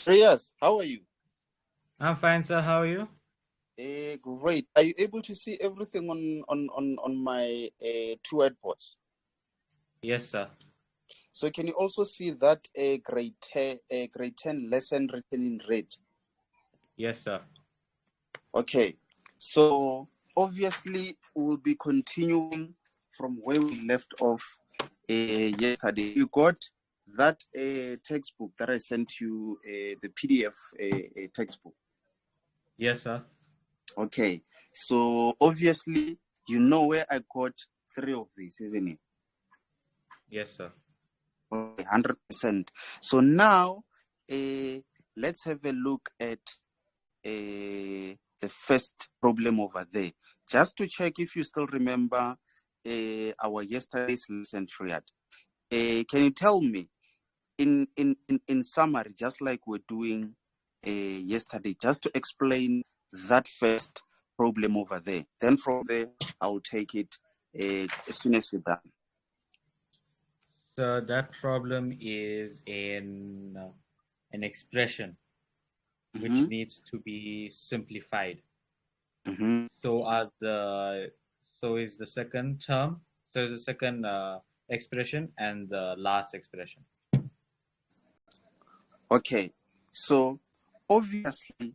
Shreyas, how are you? I'm fine, sir. How are you? Great. Are you able to see everything on my two whiteboards? Yes, sir. So can you also see that grade 10 lesson written in red? Yes, sir. Okay. So obviously we'll be continuing from where we left off yesterday. You got that textbook that I sent you, the PDF textbook. Yes, sir. Okay, so obviously you know where I got three of these, isn't it? Yes, sir. Okay, 100%. So now let's have a look at the first problem over there. Just to check if you still remember our yesterday's lesson, Triad. Can you tell me in summary, just like we're doing yesterday, just to explain that first problem over there. Then from there, I'll take it as soon as we're done. So that problem is in an expression which needs to be simplified. Mm-hmm. So is the second term. So is the second expression and the last expression. Okay, so obviously,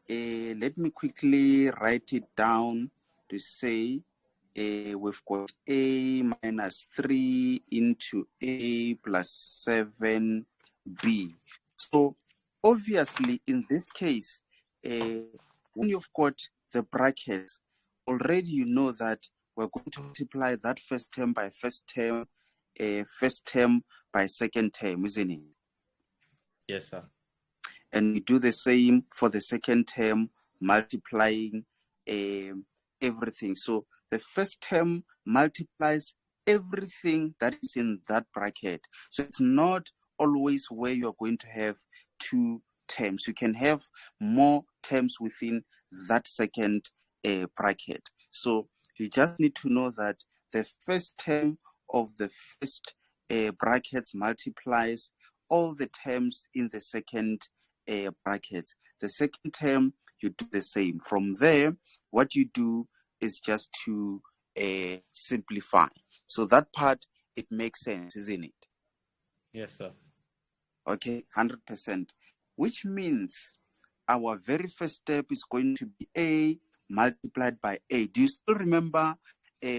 let me quickly write it down to say we've got a minus 3 into a plus 7b. So obviously, in this case, when you've got the brackets, already you know that we're going to multiply that first term by first term by second term, isn't it? Yes, sir. And we do the same for the second term, multiplying everything. So the first term multiplies everything that is in that bracket. So it's not always where you're going to have two terms. You can have more terms within that second bracket. So you just need to know that the first term of the first brackets multiplies all the terms in the second brackets. The second term, you do the same. From there, what you do is just to simplify. So that part, it makes sense, isn't it? Yes, sir. Okay, 100%. Which means our very first step is going to be A multiplied by A. Do you still remember?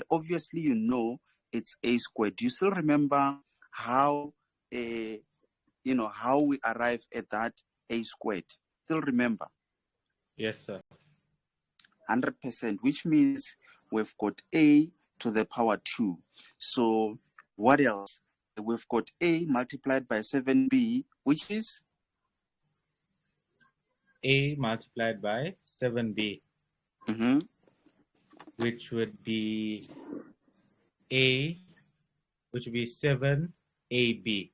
Obviously, you know it's A squared. Do you still remember how how we arrive at that A squared? Still remember? Yes, sir. 100%, which means we've got A to the power 2. So what else? We've got A multiplied by 7B, which is? A multiplied by 7b, which would be A, which would be 7ab.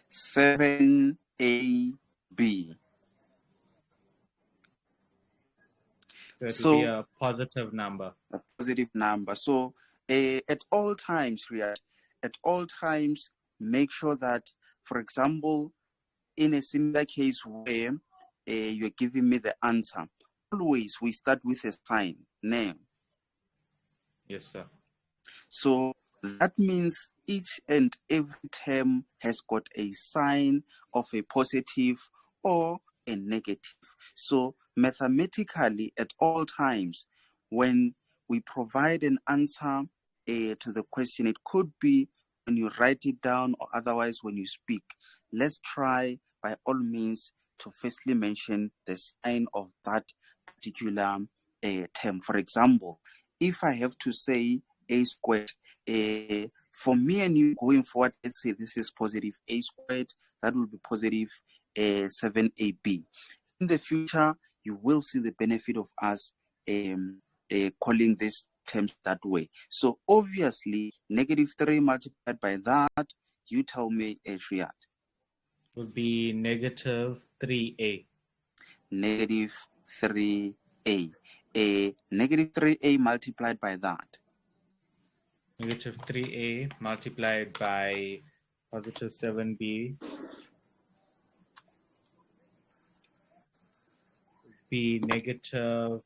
7AB. So it will be So a positive number. a positive number. So at all times, Riyad, at all times, make sure that, for example, in a similar case where you're giving me the answer, always we start with a sign, name. Yes, sir. So that means each and every term has got a sign of a positive or a negative. So mathematically, at all times, when we provide an answer to the question, it could be when you write it down or otherwise when you speak. Let's try by all means to firstly mention the sign of that particular term. For example, if I have to say A squared, for me and you going forward, let's say this is positive A squared, that will be positive 7AB. In the future, you will see the benefit of us calling this terms that way. So obviously, negative 3 multiplied by that, you tell me, Riyad. Would be negative 3a. Negative 3a. Negative 3a multiplied by that. Negative 3a multiplied by positive 7b be negative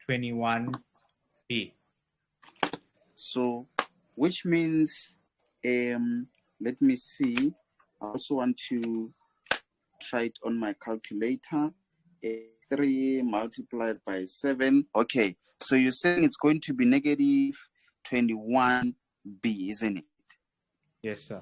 21b. So, which means, let me see. I also want to try it on my calculator. 3 multiplied by 7. Okay, so you're saying it's going to be negative 21b, isn't it? Yes, sir.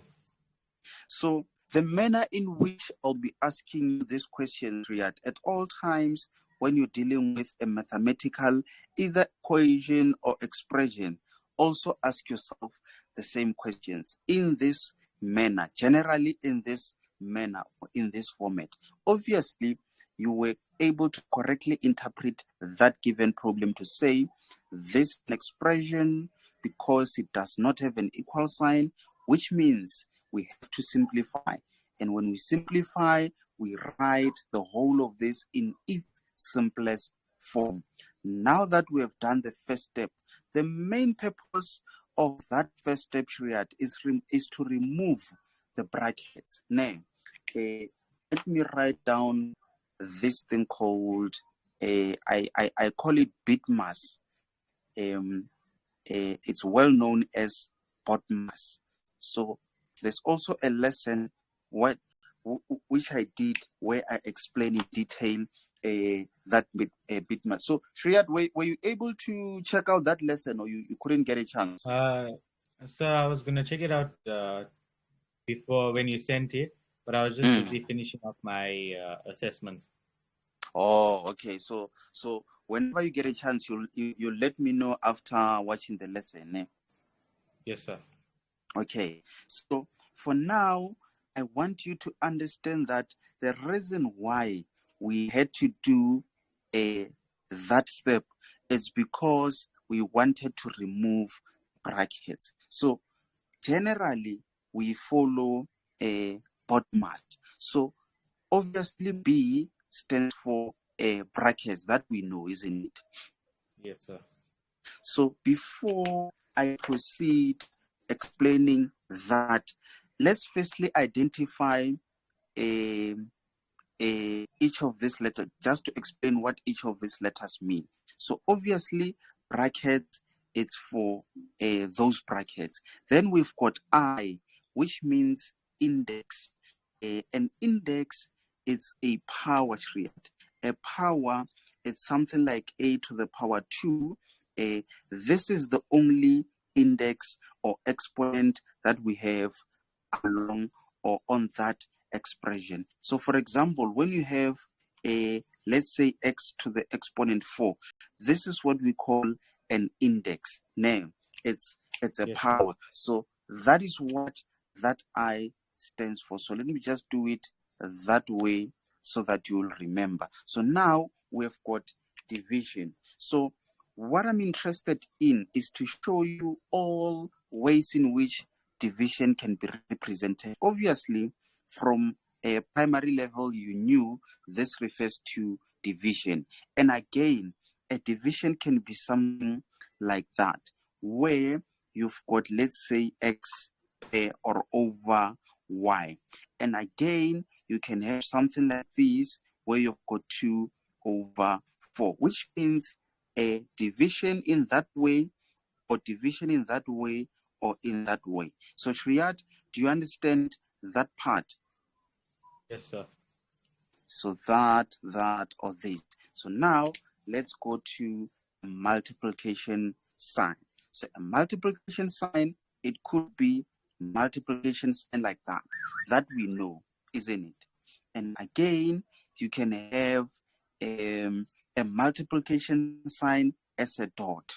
So the manner in which I'll be asking you this question, Triad, at all times when you're dealing with a mathematical either equation or expression, also ask yourself the same questions in this manner, generally in this manner or in this format. Obviously, you were able to correctly interpret that given problem to say this expression because it does not have an equal sign, which means we have to simplify. And when we simplify, we write the whole of this in its simplest form. Now that we have done the first step, the main purpose of that first step, Triad, is to remove the brackets. Now, let me write down this thing called, I call it bit mass. It's well known as bot mass. So there's also a lesson which I did where I explain in detail that bit mass. So Triad, were you able to check out that lesson, or you couldn't get a chance? So I was gonna check it out before when you sent it, but I was just busy finishing up my assessments. Oh, okay. So whenever you get a chance, you'll let me know after watching the lesson. Eh? Yes, sir. Okay. So for now, I want you to understand that the reason why we had to do that step is because we wanted to remove brackets. So generally, we follow a BODMAS. So obviously, B stands for brackets that we know, isn't it? Yes, sir. So before I proceed explaining that, let's firstly identify each of these letters, just to explain what each of these letters mean. So obviously, brackets, it's for those brackets. Then we've got I, which means index. An index, it's a power triad. A power, it's something like a to the power 2. This is the only index or exponent that we have along or on that expression. So for example, when you have let's say x to the exponent 4, this is what we call an index. Now, it's a Yes, power. So that is what that I stands for. So let me just do it that way so that you'll remember. So now we've got division. So what I'm interested in is to show you all ways in which division can be represented. Obviously, from a primary level, you knew this refers to division. And again, a division can be something like that, where you've got, let's say, x or over y. And again, you can have something like this, where you've got 2 over 4, which means a division in that way, or division in that way, or in that way. So Triad, do you understand that part? yes, sir. So that, or this. So now let's go to a multiplication sign. So a multiplication sign, it could be multiplication sign like that we know, isn't it? And again, you can have a multiplication sign as a dot.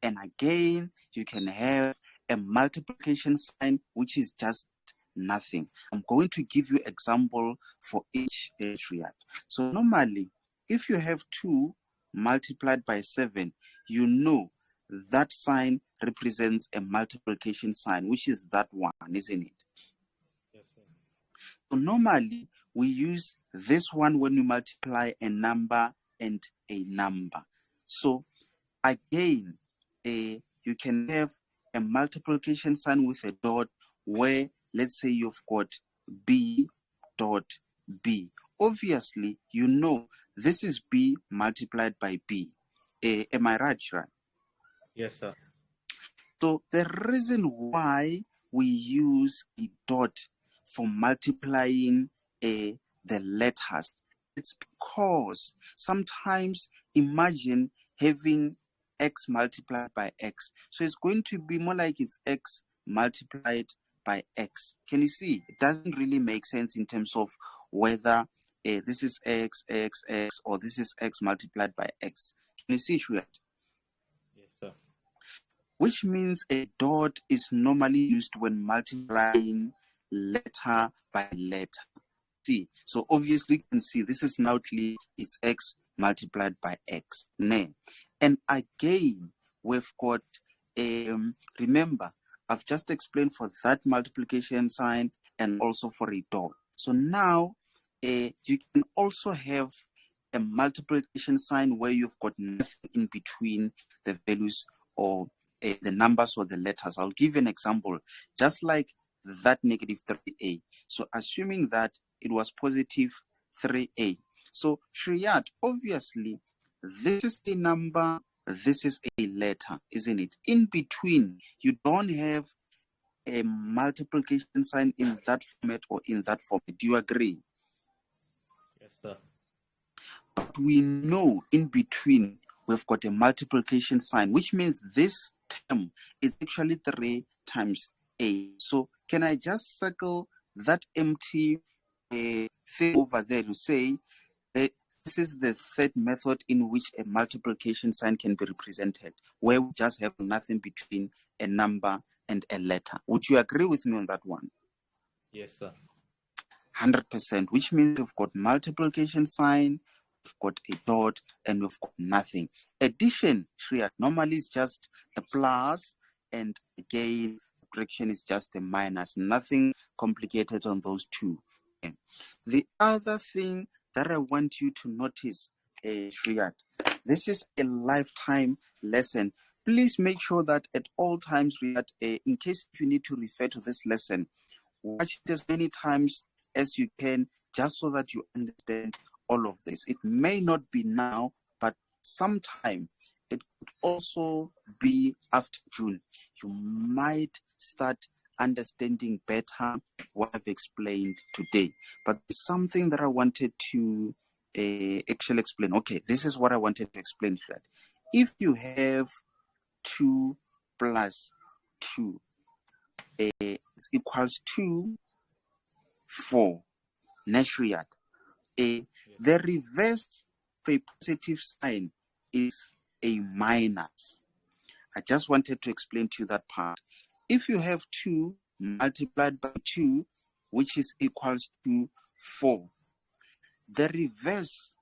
And again, you can have a multiplication sign, which is just nothing. I'm going to give you example for each triad. So normally, if you have 2 multiplied by 7, you know that sign represents a multiplication sign, which is that one, isn't it? Yes, sir. So normally, we use this one when we multiply a number and a number. So again, you can have a multiplication sign with a dot, where let's say you've got b dot b, obviously, you know this is B multiplied by B. Am I right, Shran? Yes, sir. So the reason why we use a dot for multiplying the letters, it's because sometimes imagine having x multiplied by x. So it's going to be more like it's x multiplied by x. Can you see? It doesn't really make sense in terms of whether this is x, x, x, or this is x multiplied by x. Can you see, Shuyat? Yes, sir. Which means a dot is normally used when multiplying letter by letter. See, so obviously you can see this is now clear, it's x multiplied by x. And again, we've got, remember, I've just explained for that multiplication sign and also for a dot. So now you can also have a multiplication sign where you've got nothing in between the values or the numbers or the letters. I'll give you an example, just like that negative 3a. So assuming that it was positive 3a. So Triad, obviously, this is a number, this is a letter, isn't it? In between, you don't have a multiplication sign in that format or in that format. Do you agree? Yes, sir. But we know in between we've got a multiplication sign, which means this term is actually 3 times a. So can I just circle that empty thing over there to say this is the third method in which a multiplication sign can be represented, where we just have nothing between a number and a letter. Would you agree with me on that one? Yes, sir. 100%, which means we've got multiplication sign, we've got a dot, and we've got nothing. Addition, Shreya, normally is just a plus, and again, subtraction is just a minus. Nothing complicated on those two. Okay. The other thing that I want you to notice, Shreya, this is a lifetime lesson. Please make sure that at all times, Shreya, in case you need to refer to this lesson, watch it as many times as you can, just so that you understand all of this. It may not be now, but sometime it could also be after June. You might start understanding better what I've explained today. But there's something that I wanted to actually explain. Okay, this is what I wanted to explain. That if you have 2 plus 2, it equals to 4. Triad. Yes. The reverse of a positive sign is a minus. I just wanted to explain to you that part. If you have 2 multiplied by 2, which is equals to 4, the reverse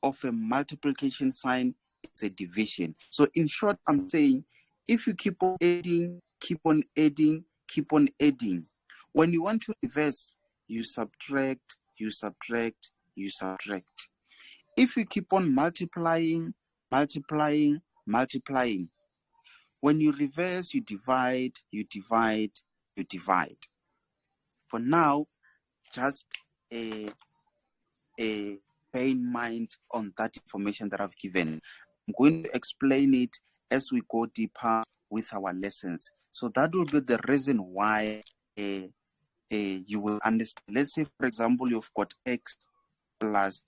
of a multiplication sign is a division. So in short, I'm saying if you keep on adding, keep on adding, keep on adding, when you want to reverse, you subtract, you subtract, you subtract. If you keep on multiplying, multiplying, multiplying, when you reverse, you divide, you divide, you divide. For now, just a bear in mind on that information that I've given. I'm going to explain it as we go deeper with our lessons. So that will be the reason why you will understand. Let's say, for example, you've got x plus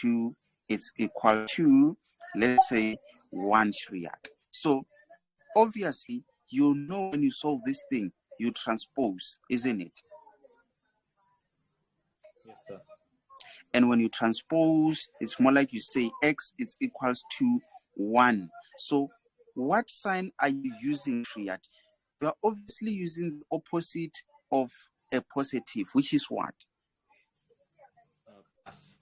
2 is equal to, let's say, 1 Triad. So obviously, you know when you solve this thing, you transpose, isn't it? Yes, sir. And when you transpose, it's more like you say x is equals to 1. So what sign are you using, Triad? You are obviously using the opposite of a positive, which is what? Plus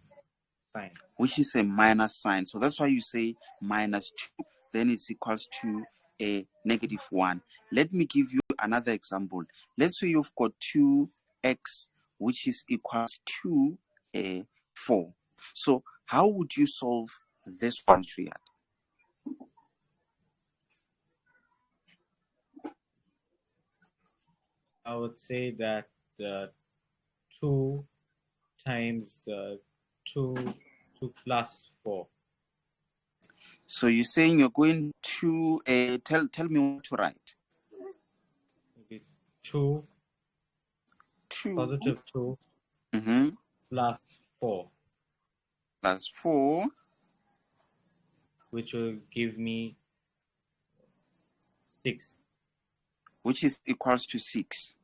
sign. Which is a minus sign. So that's why you say minus 2, then it's equals to a negative 1. Let me give you another example. Let's say you've got 2x, which is equals to a 4. So how would you solve this one, Triad? I would say that 2 times 2 plus 4. So you're saying you're going to tell me what to write. Maybe 2 positive 2 plus 4. Plus 4. Which will give me 6. Which is equals to 6.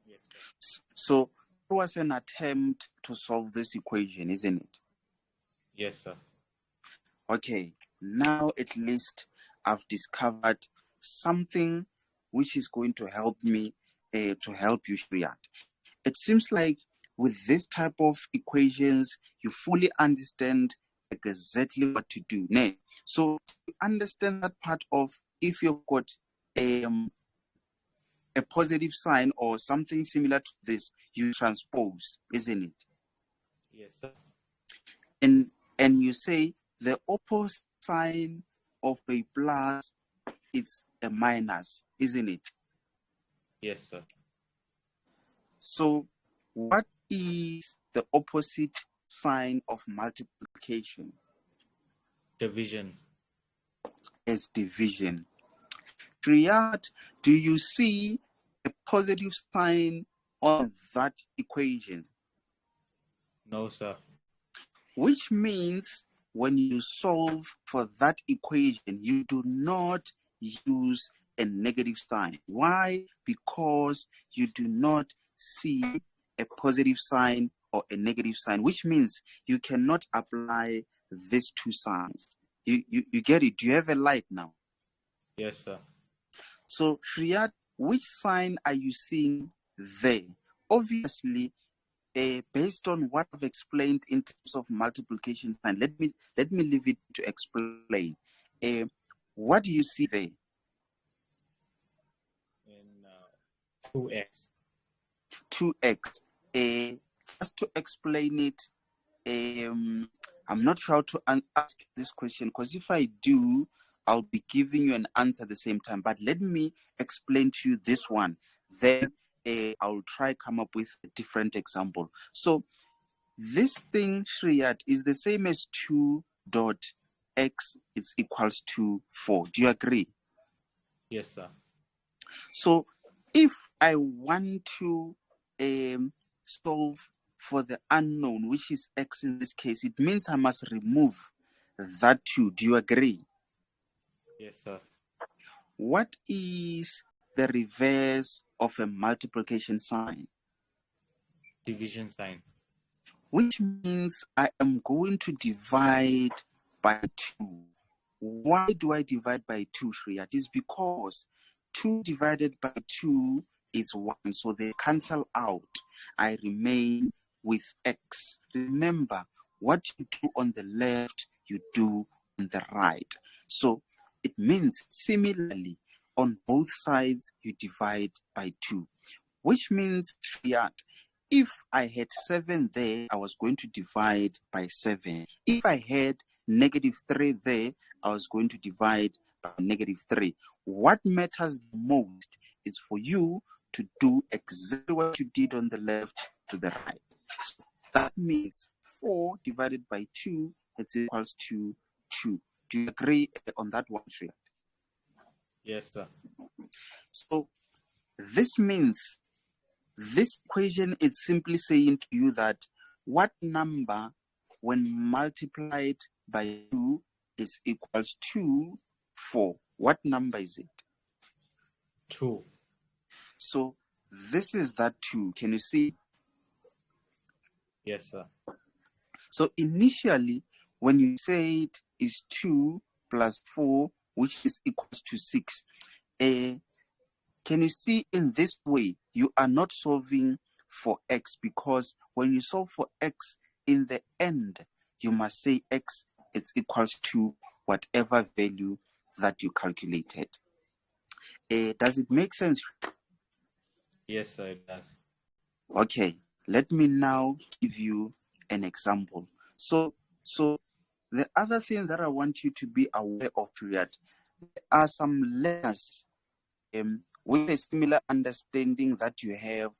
Yes, sir. So it was an attempt to solve this equation, isn't it? Yes, sir. Okay, now at least I've discovered something which is going to help me to help you, Triad. It seems like with this type of equations, you fully understand exactly what to do. Now, so you understand that part of if you've got a positive sign or something similar to this, you transpose, isn't it? Yes, sir. And you say the opposite sign of a plus is a minus, isn't it? Yes, sir. So what is the opposite sign of multiplication? Division. Is division. Triad, do you see a positive sign on that equation? No, sir. Which means when you solve for that equation, you do not use a negative sign. Why? Because you do not see a positive sign or a negative sign, which means you cannot apply these two signs. You get it? Do you have a light now? Yes, sir. So, Triad, which sign are you seeing there? Obviously, based on what I've explained in terms of multiplication sign, let me leave it to explain. What do you see there? In 2x. 2x. Just to explain it, I'm not sure how to ask this question because if I do, I'll be giving you an answer at the same time. But let me explain to you this one. Then I'll try come up with a different example. So this thing, Triad, is the same as 2 dot x is equals to 4. Do you agree? Yes, sir. So if I want to solve for the unknown, which is x in this case, it means I must remove that 2. Do you agree? Yes, sir. What is the reverse of a multiplication sign? Division sign. Which means I am going to divide by 2. Why do I divide by 2, Shreya? It is because 2 divided by 2 is 1, so they cancel out. I remain with x. Remember, what you do on the left, you do on the right. So it means similarly, on both sides, you divide by 2, which means, Shreya, if I had 7 there, I was going to divide by 7. If I had -3 there, I was going to divide by -3. What matters the most is for you to do exactly what you did on the left to the right. So that means 4 divided by 2 is equals to 2. Do you agree on that one, Shreya? Yes, sir. So this means this equation is simply saying to you that what number, when multiplied by 2, is equals to 4. What number is it? 2. So this is that 2. Can you see? Yes, sir. So initially, when you say it is 2 plus 4, which is equals to 6, can you see in this way, you are not solving for x, because when you solve for x, in the end, you must say x is equals to whatever value that you calculated. Does it make sense? Yes, sir, it does. Okay, let me now give you an example. So the other thing that I want you to be aware of, Triad, there are some letters with a similar understanding that you have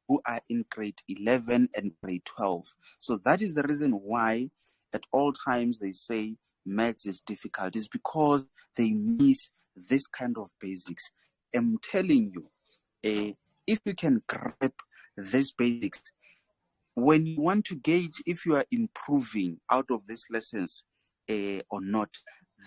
who are in grade 11 and grade 12. So that is the reason why at all times they say maths is difficult. It's because they miss this kind of basics. I'm telling you, if you can grab these basics, when you want to gauge if you are improving out of these lessons or not,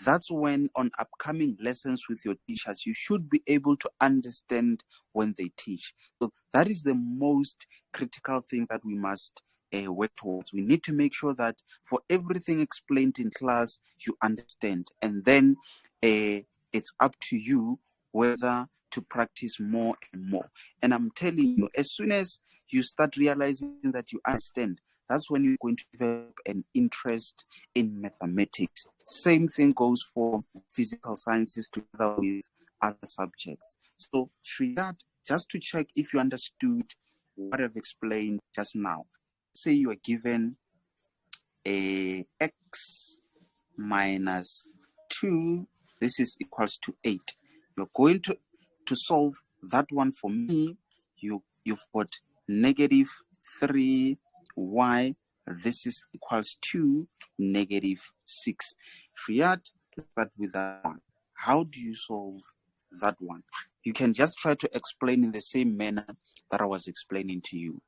that's when on upcoming lessons with your teachers, you should be able to understand when they teach. So that is the most critical thing that we must work towards. We need to make sure that for everything explained in class, you understand. And then it's up to you whether to practice more and more. And I'm telling you, as soon as you start realizing that you understand, that's when you're going to develop an interest in mathematics. Same thing goes for physical sciences together with other subjects. So, Triad, just to check if you understood what I've explained just now, say you are given a x minus 2, this is equals to 8. You're going to solve that one for me. You've got negative 3y, this is equals to negative 6. Triad, let's start with that one. How do you solve that one? You can just try to explain in the same manner that I was explaining to you.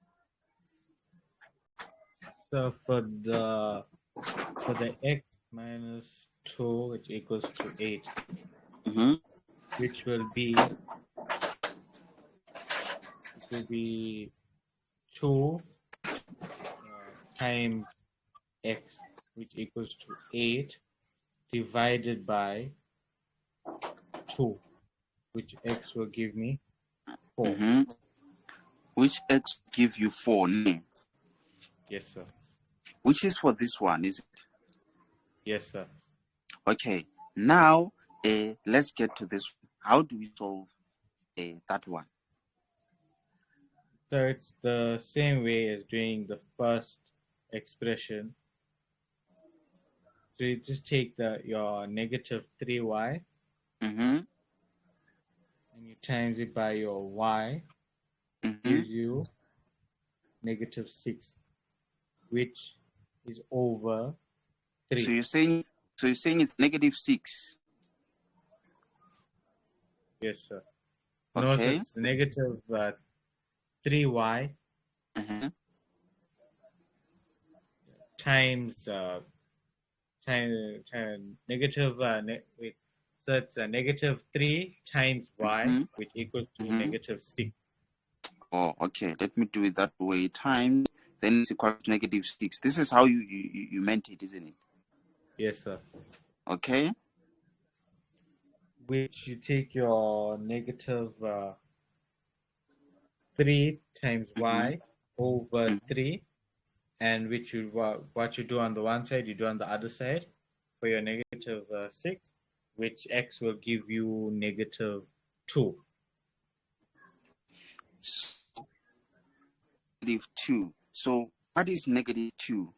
So for the x minus 2, which equals to 8, which will be 2 times x, which equals to 8, divided by 2, which x will give me 4. Which x give you 4? Yes, sir. Which is for this one, is it? Yes, sir. Okay, now let's get to this. How do we solve that one? So it's the same way as doing the first expression. So you just take your negative 3y and you times it by your y, gives you negative 6, which is over 3. So you're saying it's negative 6. Yes, sir. Okay. No, so it's negative 3y times negative wait. So it's negative 3 times y, which equals to negative 6. Oh, okay. Let me do it that way. Times, then it's equal to negative 6. This is how you meant it, isn't it? Yes, sir. Okay. Which you take your negative 3 times y over 3, and which you what you do on the one side, you do on the other side for your negative 6, which x will give you negative 2. So, negative 2. So what is negative 2?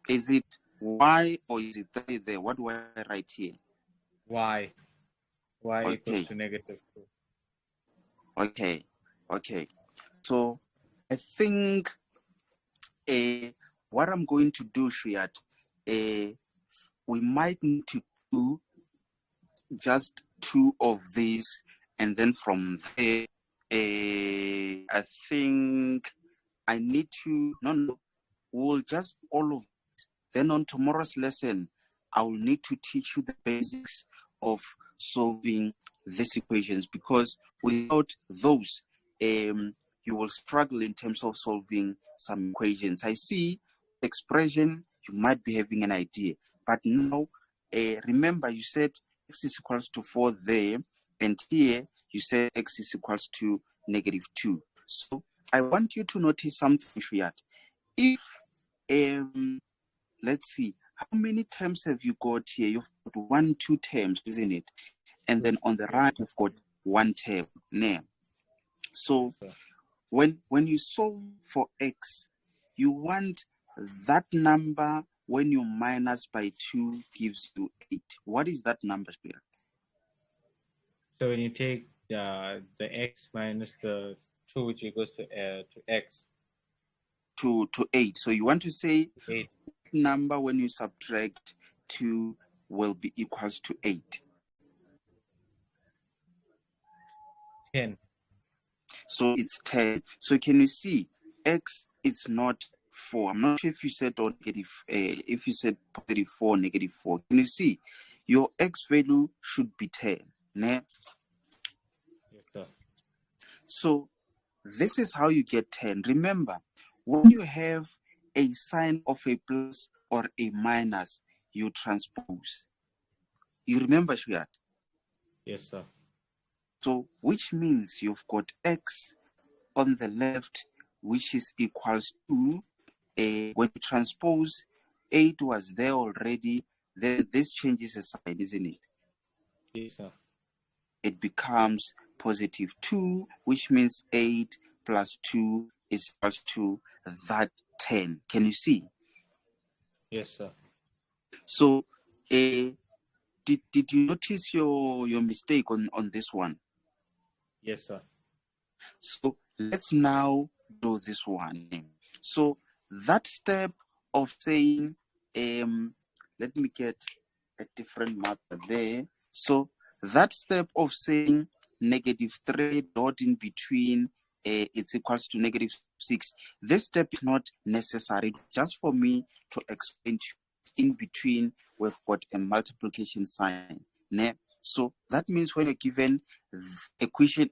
Is it y or is it 3 there? What do I write here? Y. Y Okay. equals to negative 2. Okay. Okay. So I think what I'm going to do, Shriat, we might need to do just 2 of these, and then from there, I think I need to, no, we'll just all of it. Then on tomorrow's lesson, I will need to teach you the basics of solving these equations, because without those, you will struggle in terms of solving some equations. I see expression, you might be having an idea, but now remember you said x is equals to 4 there, and here you said x is equals to negative 2. So I want you to notice something, Triad. If let's see, how many terms have you got here? You've got 1, 2 terms, isn't it? And then on the right, you've got 1 term. Now, so when you solve for x, you want that number when you minus by 2 gives you 8. What is that number here? So when you take the x minus the 2, which equals to x. To 8. So you want to say 8. Number when you subtract 2 will be equals to 8. 10. So it's 10. So can you see x is not 4? I'm not sure if you said or negative, if you said positive 4, negative 4. Can you see your x value should be 10? Ne? Yes, sir. So this is how you get 10. Remember, when you have a sign of a plus or a minus, you transpose. You remember, Shreyas? Yes, sir. So which means you've got x on the left, which is equals to when you transpose 8 was there already, then this changes a sign, isn't it? Yes, sir. It becomes positive 2, which means 8 plus 2 is equals to that 10. Can you see? Yes, sir. So did you notice your mistake on this one? Yes, sir. So let's now do this one. So that step of saying, let me get a different marker there. So that step of saying negative 3 dot in between it's equals to negative 6. This step is not necessary, just for me to explain to you. In between, we've got a multiplication sign. So that means when you're given an equation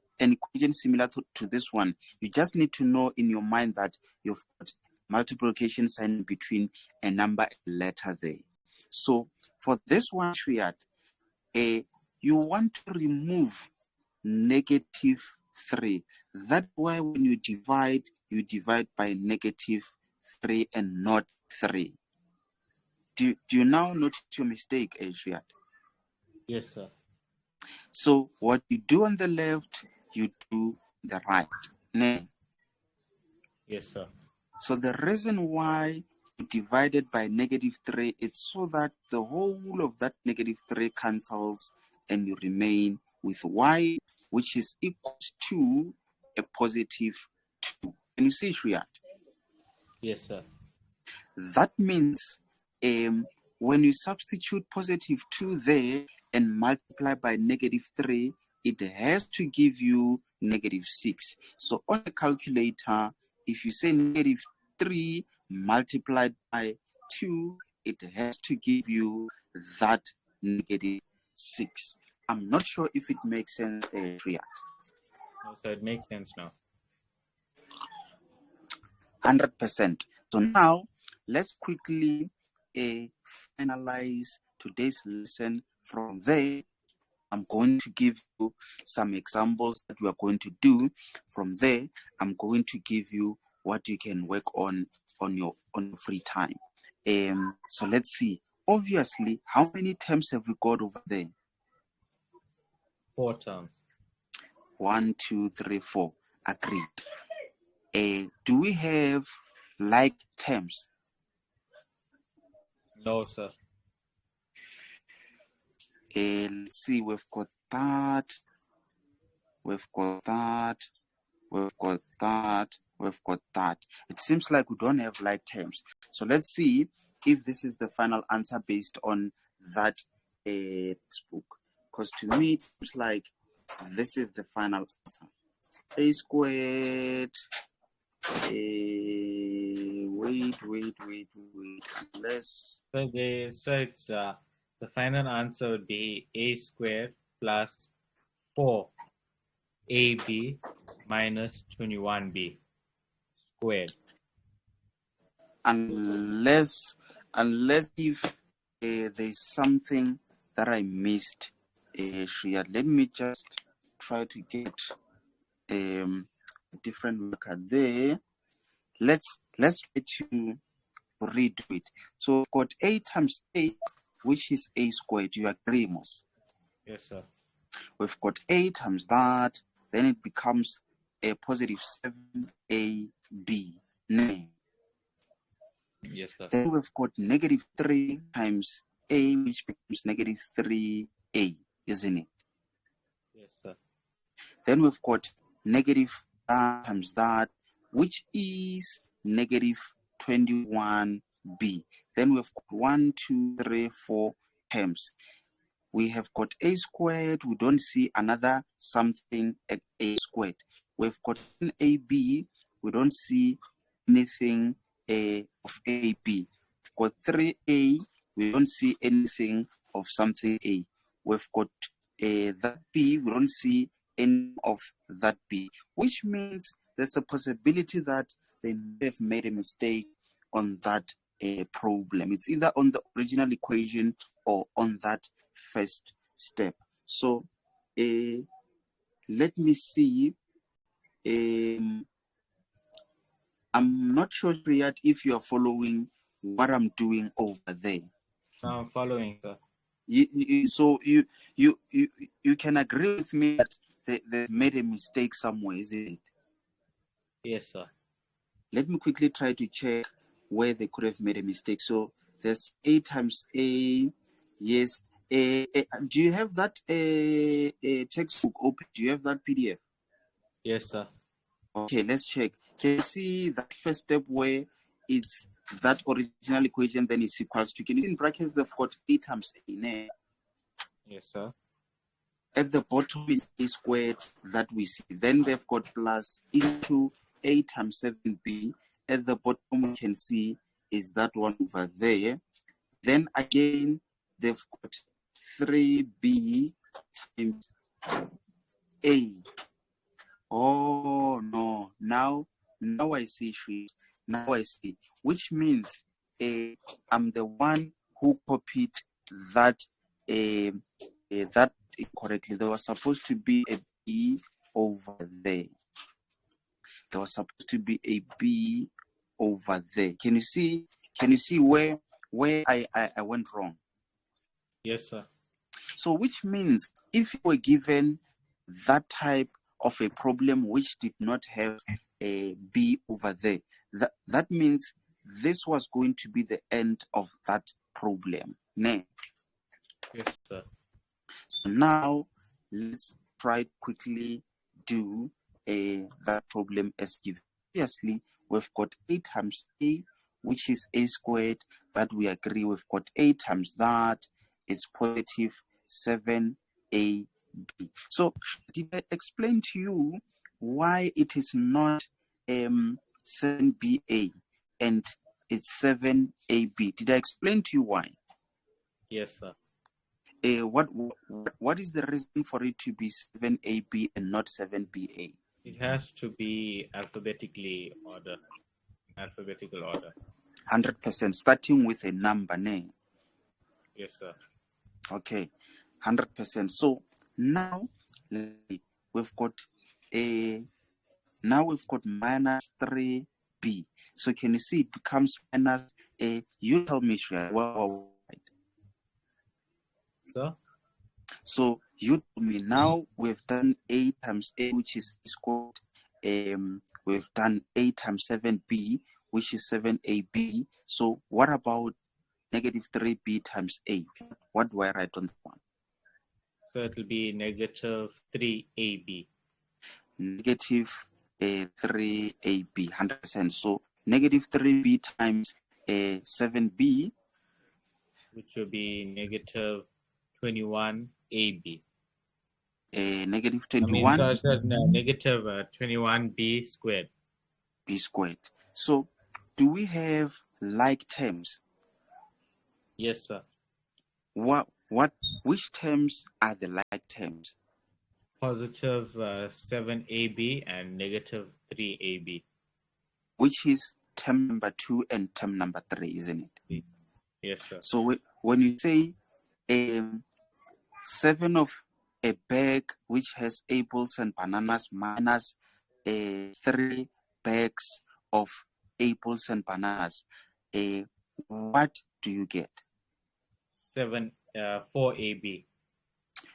similar to this one, you just need to know in your mind that you've got multiplication sign between a number and letter there. So for this one triad, you want to remove negative 3. That's why when you divide by negative 3 and not 3. Do you now notice your mistake, Triad? Yes, sir. So what you do on the left, you do the right. Yes, sir. So the reason why you divided by negative 3, it's so that the whole of that negative 3 cancels and you remain with y, which is equal to a positive 2. Can you see, Triad? Yes, sir. That means when you substitute positive 2 there and multiply by negative 3, it has to give you negative 6. So on a calculator, if you say negative 3 multiplied by 2, it has to give you that negative 6. I'm not sure if it makes sense, Triad. No, sir. It makes sense now. 100%. So now let's quickly finalize today's lesson. From there, I'm going to give you some examples that we are going to do. From there, I'm going to give you what you can work on your free time. So let's see. Obviously, how many terms have we got over there? 4 terms. 1, 2, 3, 4. Agreed. Do we have like terms? No, sir. Let's see, we've got that, we've got that, we've got that, we've got that. It seems like we don't have like terms. So let's see if this is the final answer based on that textbook. Because to me, it seems like this is the final answer. A squared. Wait. Let's. So it's the final answer would be a squared plus 4ab minus 21b squared. Unless if there's something that I missed, Shreya, let me just try to get a different marker there. Let's try to redo it. So we've got a times a, which is a squared. You agree, Mos? Yes, sir. We've got a times that, then it becomes a positive 7ab. Yes, sir. Then we've got negative 3 times a, which becomes negative 3a, isn't it? Yes, sir. Then we've got negative that times that, which is negative 21b. Then we've got 1, 2, 3, 4 terms. We have got a squared. We don't see another something a squared. We've got an ab. We don't see anything of ab. We've got 3a. We don't see anything of something a. We've got that b. We don't see any of that b, which means there's a possibility that they may have made a mistake on that problem. It's either on the original equation or on that first step. So let me see. I'm not sure, Triad, if you are following what I'm doing over there. Now I'm following, sir. So you can agree with me that they made a mistake somewhere, isn't it? Yes, sir. Let me quickly try to check where they could have made a mistake. So there's a times a. Yes. Do you have that textbook open? Do you have that PDF? Yes, sir. Okay, let's check. Can you see that first step where it's that original equation, then it's equals to, can you see in brackets they've got a times a there? Yes, sir. At the bottom is a squared that we see. Then they've got plus into a times 7b. At the bottom we can see is that one over there. Then again they've got 3b times a. Oh no, now I see, Shri. Now I see, which means I'm the one who copied that that incorrectly. There was supposed to be a b over there. There was supposed to be a b over there. Can you see where I went wrong? Yes, sir. So which means if you were given that type of a problem which did not have a b over there, that means this was going to be the end of that problem. Nah. Yes, sir. So now let's try quickly do that problem as given. Obviously, we've got a times a, which is a squared, that we agree. We've got a times that is positive 7ab. So did I explain to you why it is not 7ba and it's 7ab? Did I explain to you why? Yes, sir. What is the reason for it to be 7ab and not 7ba? It has to be alphabetical order. 100%, starting with a number name. Yes, sir. Okay, 100%. So now we've got minus 3b. So can you see it becomes minus a? You tell me, Shreya. Right. Sir? So you tell me, now we've done a times a, which is squared. We've done a times 7b, which is 7ab. So what about negative 3b times a? What do I write on that one? So it will be negative 3ab. Negative 3ab, 100%. So negative 3b times 7b, which will be negative 21ab. Negative 21. Negative 21b squared. B squared. So do we have like terms? Yes, sir. Which terms are the like terms? Positive 7ab and negative 3ab. Which is term number 2 and term number 3, isn't it? Yes, sir. So when you say 7 of a bag which has apples and bananas minus 3 bags of apples and bananas, what do you get? 4ab.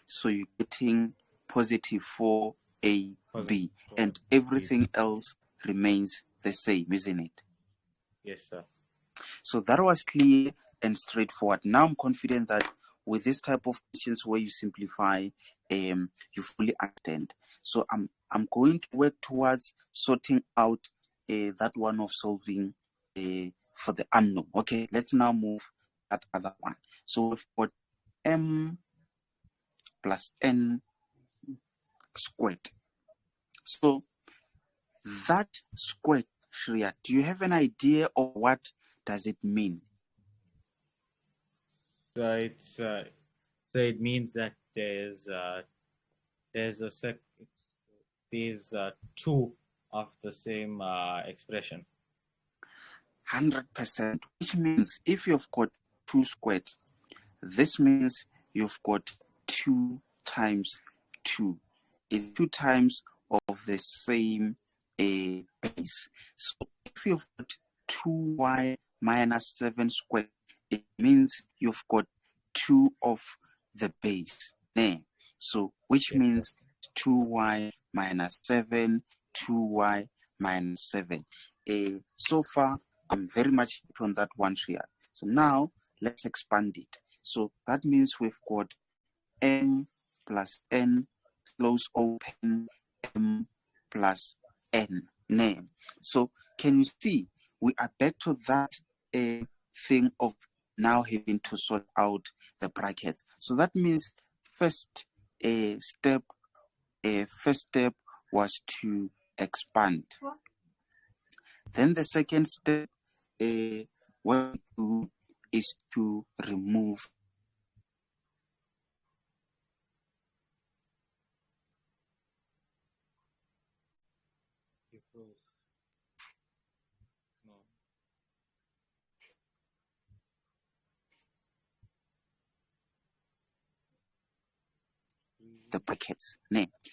So you're getting positive 4ab, and everything else remains the same, isn't it? Yes, sir. So that was clear and straightforward. Now I'm confident that with this type of questions where you simplify, you fully understand. So I'm going to work towards sorting out that one of solving for the unknown. Okay, let's now move that other one. So we've got m plus n squared. So that squared, Shreya, do you have an idea of what does it mean? So it means that there's two of the same expression. 100%, which means if you've got 2 squared, this means you've got 2 times 2. It's 2 times of the same base. So if you've got 2y minus 7 squared, it means you've got 2 of the base. So which means 2y minus 7, 2y minus 7. So far, I'm very much on that one here. So now let's expand it. So that means we've got m plus n close open m plus n name. So can you see we are back to that thing of now having to sort out the brackets. So that means first step was to expand. Then the second step what we do is to remove. The brackets.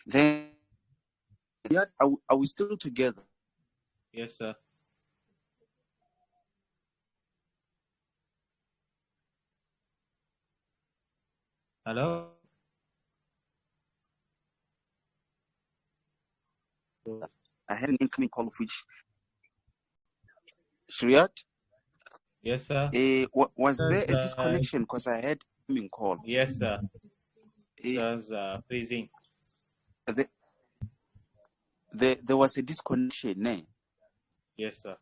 Then are we still together? Yes, sir. Hello? I had an incoming call of which Shreyas? Yes, sir. Was there a disconnection because I had an incoming call? Yes, sir. It was freezing. There was a disconnection, Yes, sir.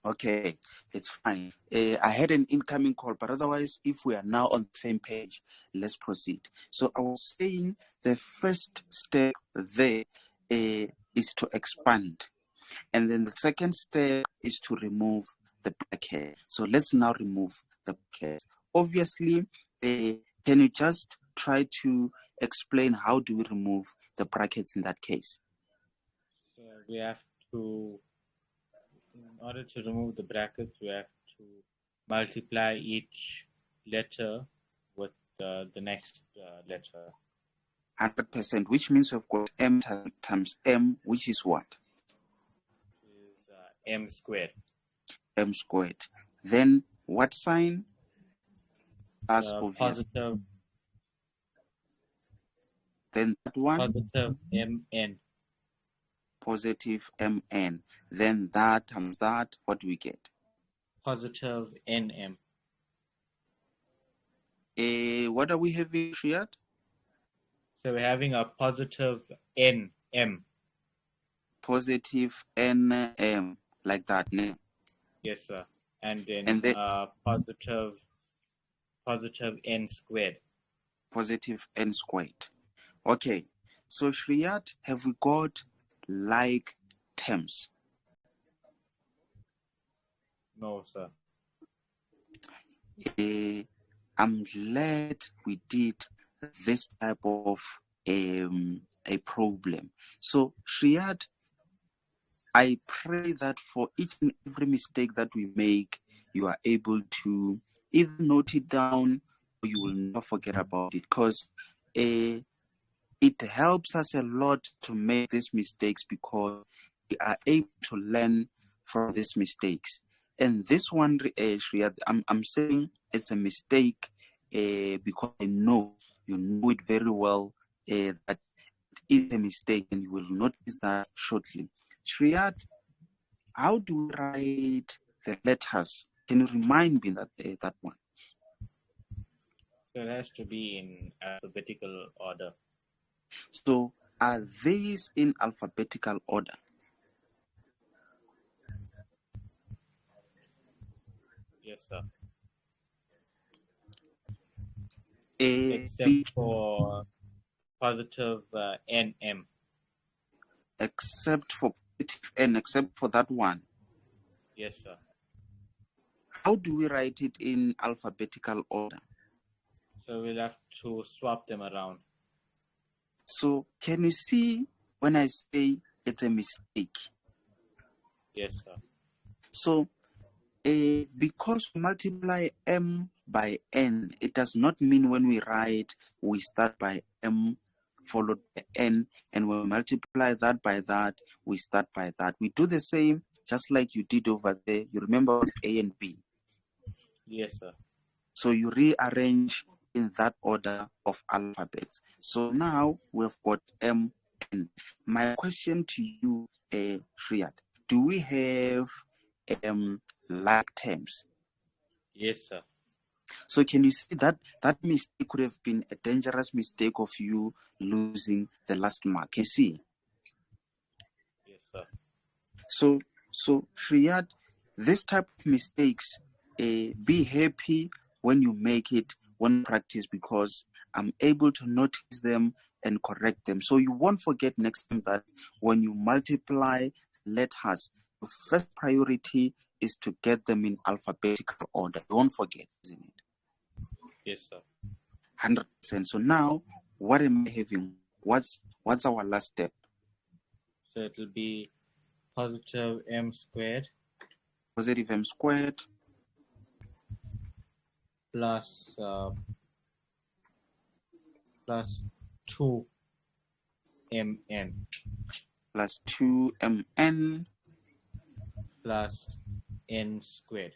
Okay, it's fine. I had an incoming call, but otherwise, if we are now on the same page, let's proceed. So I was saying the first step there is to expand. And then the second step is to remove the bracket. So let's now remove the bracket. Obviously, can you just try to explain how do we remove the brackets in that case? So we have to, in order to remove the brackets, we have to multiply each letter with the next letter. 100%, which means we've got m times m, which is what? Is m squared. M squared. Then what sign? Plus Positive. Then that one? Positive mn. Positive mn. Then that times that, what do we get? Positive nm. What are we having, Triad? So we're having a positive nm. Positive nm, like that, ne? Yes, sir. And then positive n squared. Positive n squared. Okay. So Shreyas, have we got like terms? No, sir. I'm glad we did this type of a problem. So Triad, I pray that for each and every mistake that we make, you are able to either note it down or you will not forget about it, because it helps us a lot to make these mistakes because we are able to learn from these mistakes. And this one, Triad, I'm saying it's a mistake because I know you know it very well that it's a mistake, and you will notice that shortly. Triad, how do we write the letters? Can you remind me that one? So it has to be in alphabetical order. So are these in alphabetical order? Yes, sir. A, Except B, for positive NM. except for positive N, except for that one. Yes, sir. How do we write it in alphabetical order? So we'll have to swap them around. So can you see when I say it's a mistake? Yes, sir. So because we multiply M by N, it does not mean when we write we start by M followed by N, and when we multiply that by that, we start by that. We do the same just like you did over there. You remember with A and B. Yes, sir. So you rearrange in that order of alphabets. So now we've got M, N. My question to you, Triad, do we have like terms? Yes, sir. So can you see that that mistake could have been a dangerous mistake of you losing the last mark? Can you see? Yes, sir. So Triad, this type of mistakes, be happy when you make it, when you practice, because I'm able to notice them and correct them. So you won't forget next time that when you multiply letters, the first priority is to get them in alphabetical order. Don't forget, isn't it? Yes, sir. 100%. So now, what am I having? What's our last step? So it'll be positive M squared Positive M squared plus 2 MN plus 2MN plus N squared.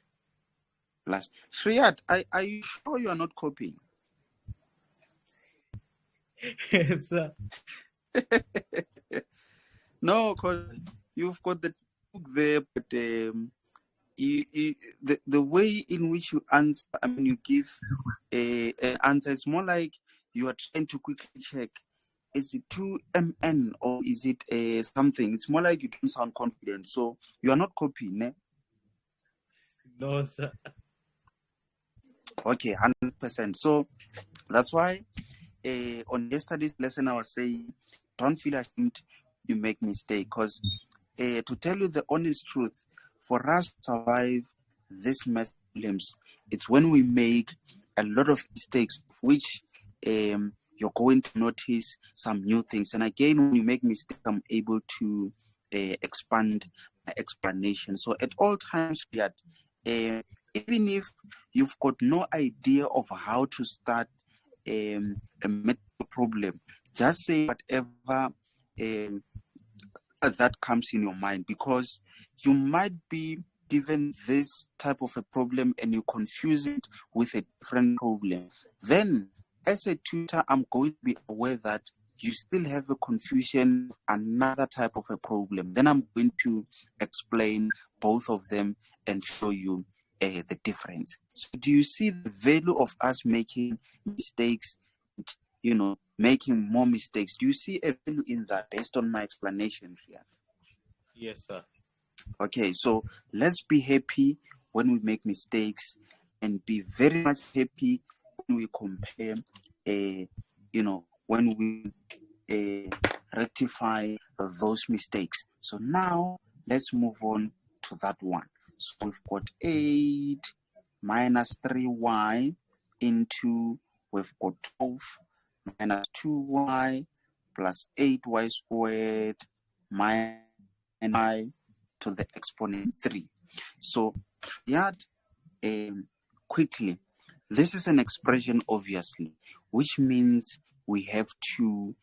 plus. Shreyas, are you sure you are not copying? Yes, sir. No, because you've got the book there, but the way in which you answer, I mean, you give an answer, it's more like you are trying to quickly check, is it 2MN or is it something? It's more like you don't sound confident. So you are not copying, eh? No, sir. Okay, 100%. So that's why on yesterday's lesson, I was saying, don't feel ashamed you make mistake, because to tell you the honest truth, for us to survive this math problems, it's when we make a lot of mistakes, which you're going to notice some new things. And again, when you make mistakes, I'm able to expand my explanation. So at all times, that even if you've got no idea of how to start a medical problem, just say whatever that comes in your mind, because you might be given this type of a problem and you confuse it with a different problem. Then as a tutor, I'm going to be aware that you still have a confusion, another type of a problem. Then I'm going to explain both of them and show you the difference. So do you see the value of us making mistakes, making more mistakes? Do you see a value in that based on my explanation here? Yes, sir. Okay, so let's be happy when we make mistakes and be very much happy when we compare, when we rectify those mistakes. So now let's move on to that one. So we've got 8 minus 3y into, we've got 12 minus 2y plus 8y squared minus y to the exponent 3. So Triad, quickly, this is an expression, obviously, which means we have to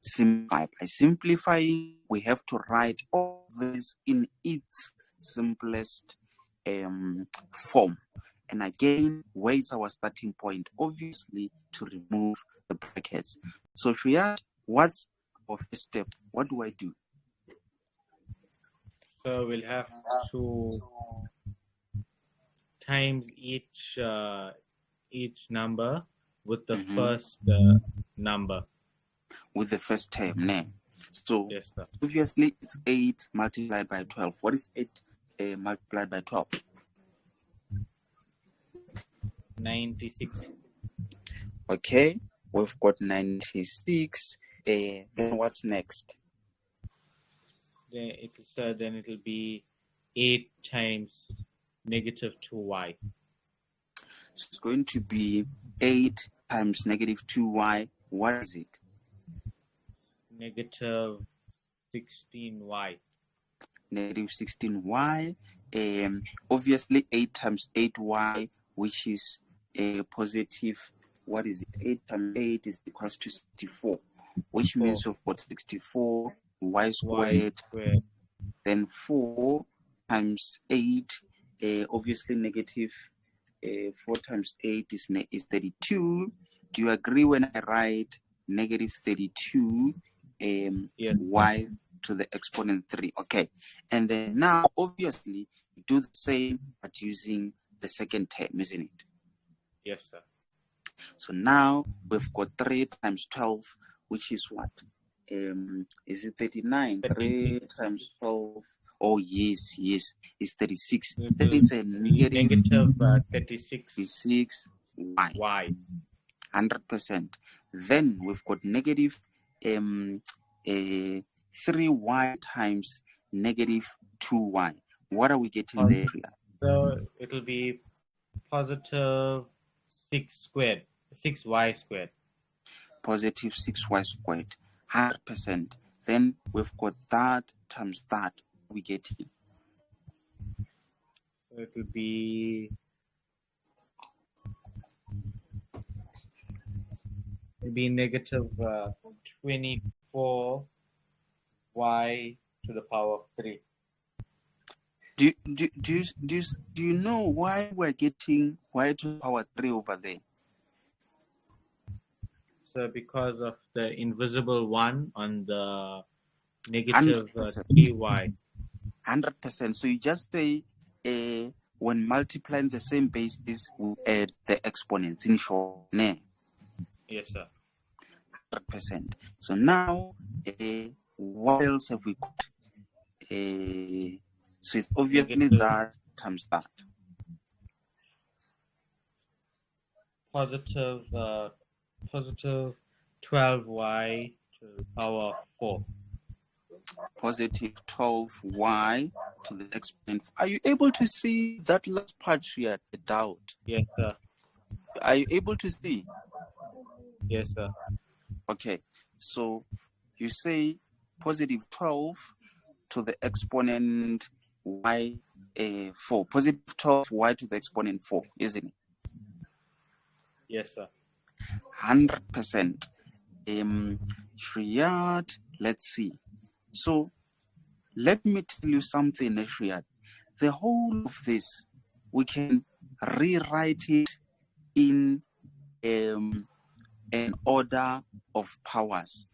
simplify. By simplifying, we have to write all this in its simplest form. And again, where is our starting point? Obviously, to remove the brackets. So Triad, what's our first step? What do I do? So we'll have to times each number with the first number. With the first term, ne? So Yes, sir. obviously it's 8 multiplied by 12. What is 8 multiplied by 12? 96. Okay, we've got 96. Then what's next? Then it'll be 8 times negative 2y. So it's going to be 8 times negative 2y. What is it? Negative 16y. Negative 16y. Obviously 8 times 8y, which is a positive. What is it? 8 times 8 is equals to 64, which means we've got 64 y squared. Then 4 times 8, obviously negative 4 times 8 is 32. Do you agree when I write negative 32 Yes, y to the exponent 3? Okay. And then now, obviously, you do the same but using the second term, isn't it? Yes, sir. So now we've got 3 times 12, which is what? Is it 39? 3 times 12. Oh, yes, it's 36. Then it's a negative 36 y. 100%. Then we've got negative 3y times negative 2y. What are we getting there? So it'll be positive 6y squared. Positive 6y squared. 100%. Then we've got that times that. We get it. So it will be negative 24y to the power of 3. Do you know why we're getting y to the power 3 over there? So because of the invisible 1 on the negative 3y. 100%. So you just say when multiplying the same basis, we add the exponents in short. Yes, sir. 100%. So now, what else have we got? So it's obviously negative that times that. Positive 12y to the power of 4. Positive 12y to the exponent. Are you able to see that last part here? The doubt. Yes, sir. Are you able to see? Yes, sir. Okay. So you say positive 12 to the exponent y 4. Positive 12y to the exponent 4, isn't it? Yes, sir. 100%. Triad, let's see. So let me tell you something, Triad. The whole of this, we can rewrite it in an order of powers.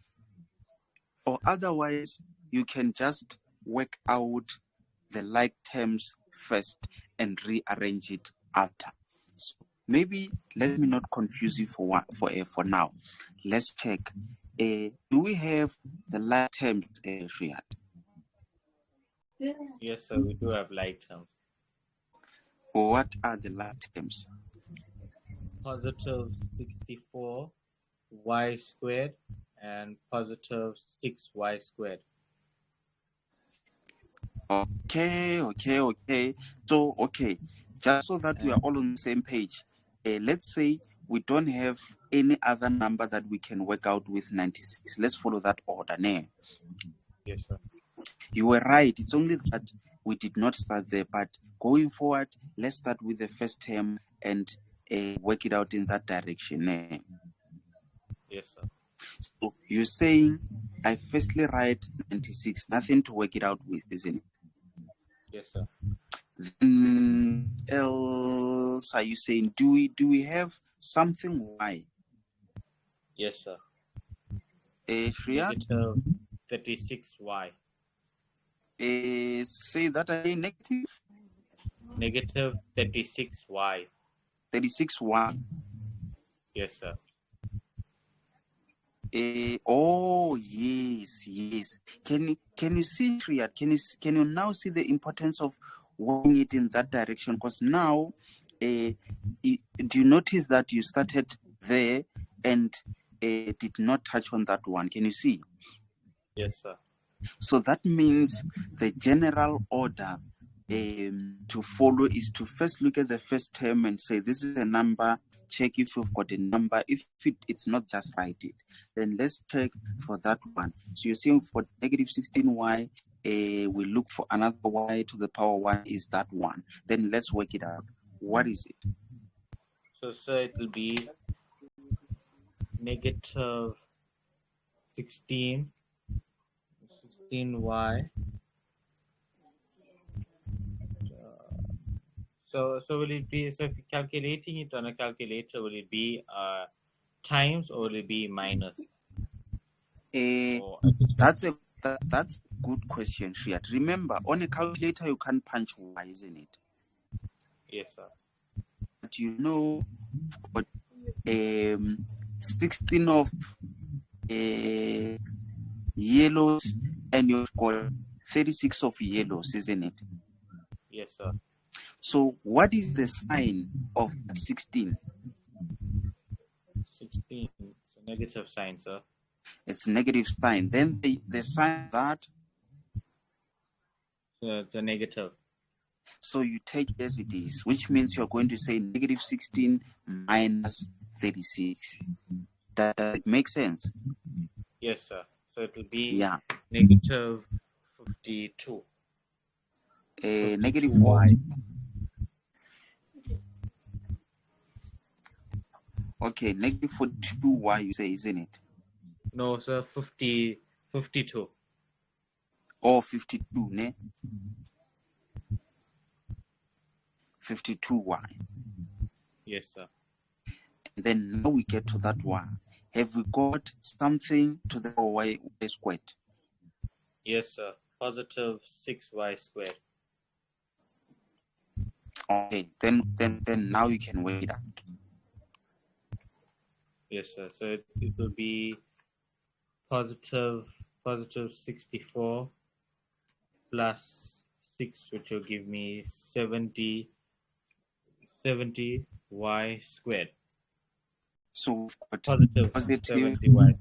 Or otherwise, you can just work out the like terms first and rearrange it after. So maybe let me not confuse you for now. Let's check. Do we have the like terms, Riyad? Yes, sir. We do have like terms. What are the like terms? Positive 64 y squared and positive 6y squared. Okay. So, just so that we are all on the same page, let's say we don't have any other number that we can work out with 96. Let's follow that order. Yes, sir. You were right. It's only that we did not start there. But going forward, let's start with the first term and work it out in that direction. Yes, sir. So you're saying I firstly write 96, nothing to work it out with, isn't it? Yes, sir. Then else are you saying do we have something y? Yes, sir. Triad? Negative 36y. Say that again, negative? Negative 36y. 36y. Yes, sir. Oh yes, yes. Can you see Triad? Can you now see the importance of working it in that direction? Because now, do you notice that you started there and did not touch on that one? Can you see? Yes, sir. So that means the general order to follow is to first look at the first term and say this is a number, check if you've got a number. If it's not, just write it. Then let's check for that one. So you're saying for negative 16y, we look for another y to the power 1 is that one. Then let's work it out. What is it? So, sir, it will be negative 16 16y. So will it be, so if you're calculating it on a calculator, will it be times or will it be minus? Or That's a good question, Shreyas. Remember, on a calculator you can't punch y, isn't it? yes, sir. But you know, for 16 of yellows and you've got 36 of yellows, isn't it? Yes, sir. So what is the sign of 16? 16. It's a negative sign, sir. It's a negative sign. Then the sign that. So it's a negative. So you take it as it is, which means you're going to say negative 16 minus 36. Does it make sense? Yes, sir. So it will be Yeah. negative 52. Negative y. Okay, negative 42y you say, isn't it? No, sir, 52. Or 52, ne? 52y. Yes, sir. And then now we get to that one. Have we got something to the y squared? Yes, sir. Positive 6y squared. Okay, then now you can work it out. Yes, sir. So it will be positive 64 plus 6, which will give me 70y squared. So we've got Positive 70y squared.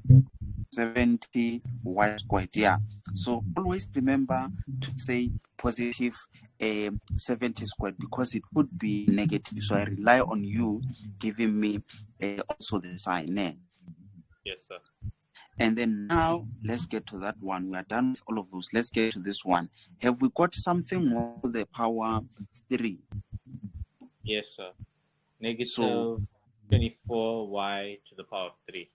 70y squared. Yeah. So always remember to say positive 70 squared because it could be negative. So I rely on you giving me also the sign. Yes, sir. And then now let's get to that one. We are done with all of those. Let's get to this one. Have we got something more to the power 3? Yes, sir. Negative So 24y to the power of 3.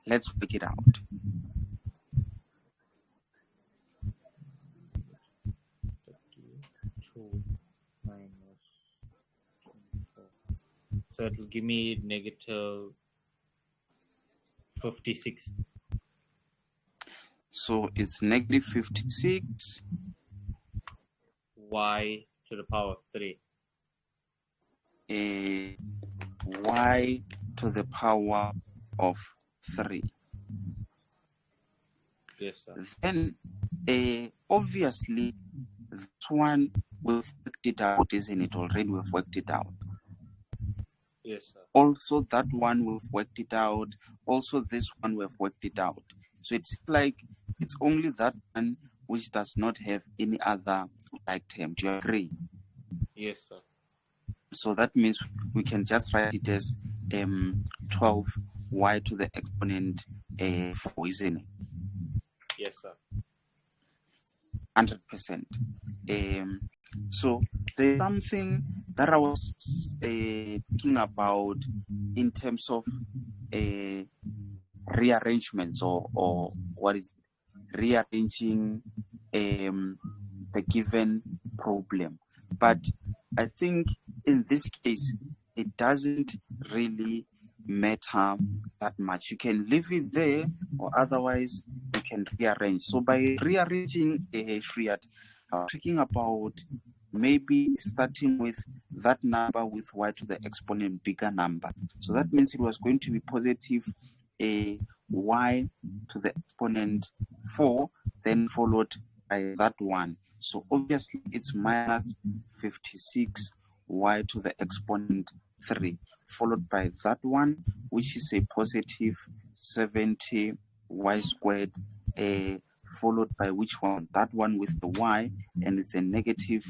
let's work it out. So it will give me negative 56. So it's negative 56 y to the power of 3. Y to the power of 3. Yes, sir. Then obviously this one we've worked it out, isn't it? Already we've worked it out. Yes, sir. Also that one we've worked it out. Also this one we've worked it out. So it's like it's only that one which does not have any other like term. Do you agree? Yes, sir. So that means we can just write it as 12y to the exponent 4, isn't it? Yes, sir. 100%. So there's something that I was thinking about in terms of rearrangements or what is it? Rearranging the given problem. But I think in this case, it doesn't really matter that much. You can leave it there, or otherwise you can rearrange. So by rearranging a Triad, I'm talking about maybe starting with that number with y to the exponent bigger number. So that means it was going to be positive y to the exponent 4, then followed by that one. So obviously it's minus 56 y to the exponent 3, followed by that one, which is a positive 70 y squared, followed by which one? That one with the y, and it's a negative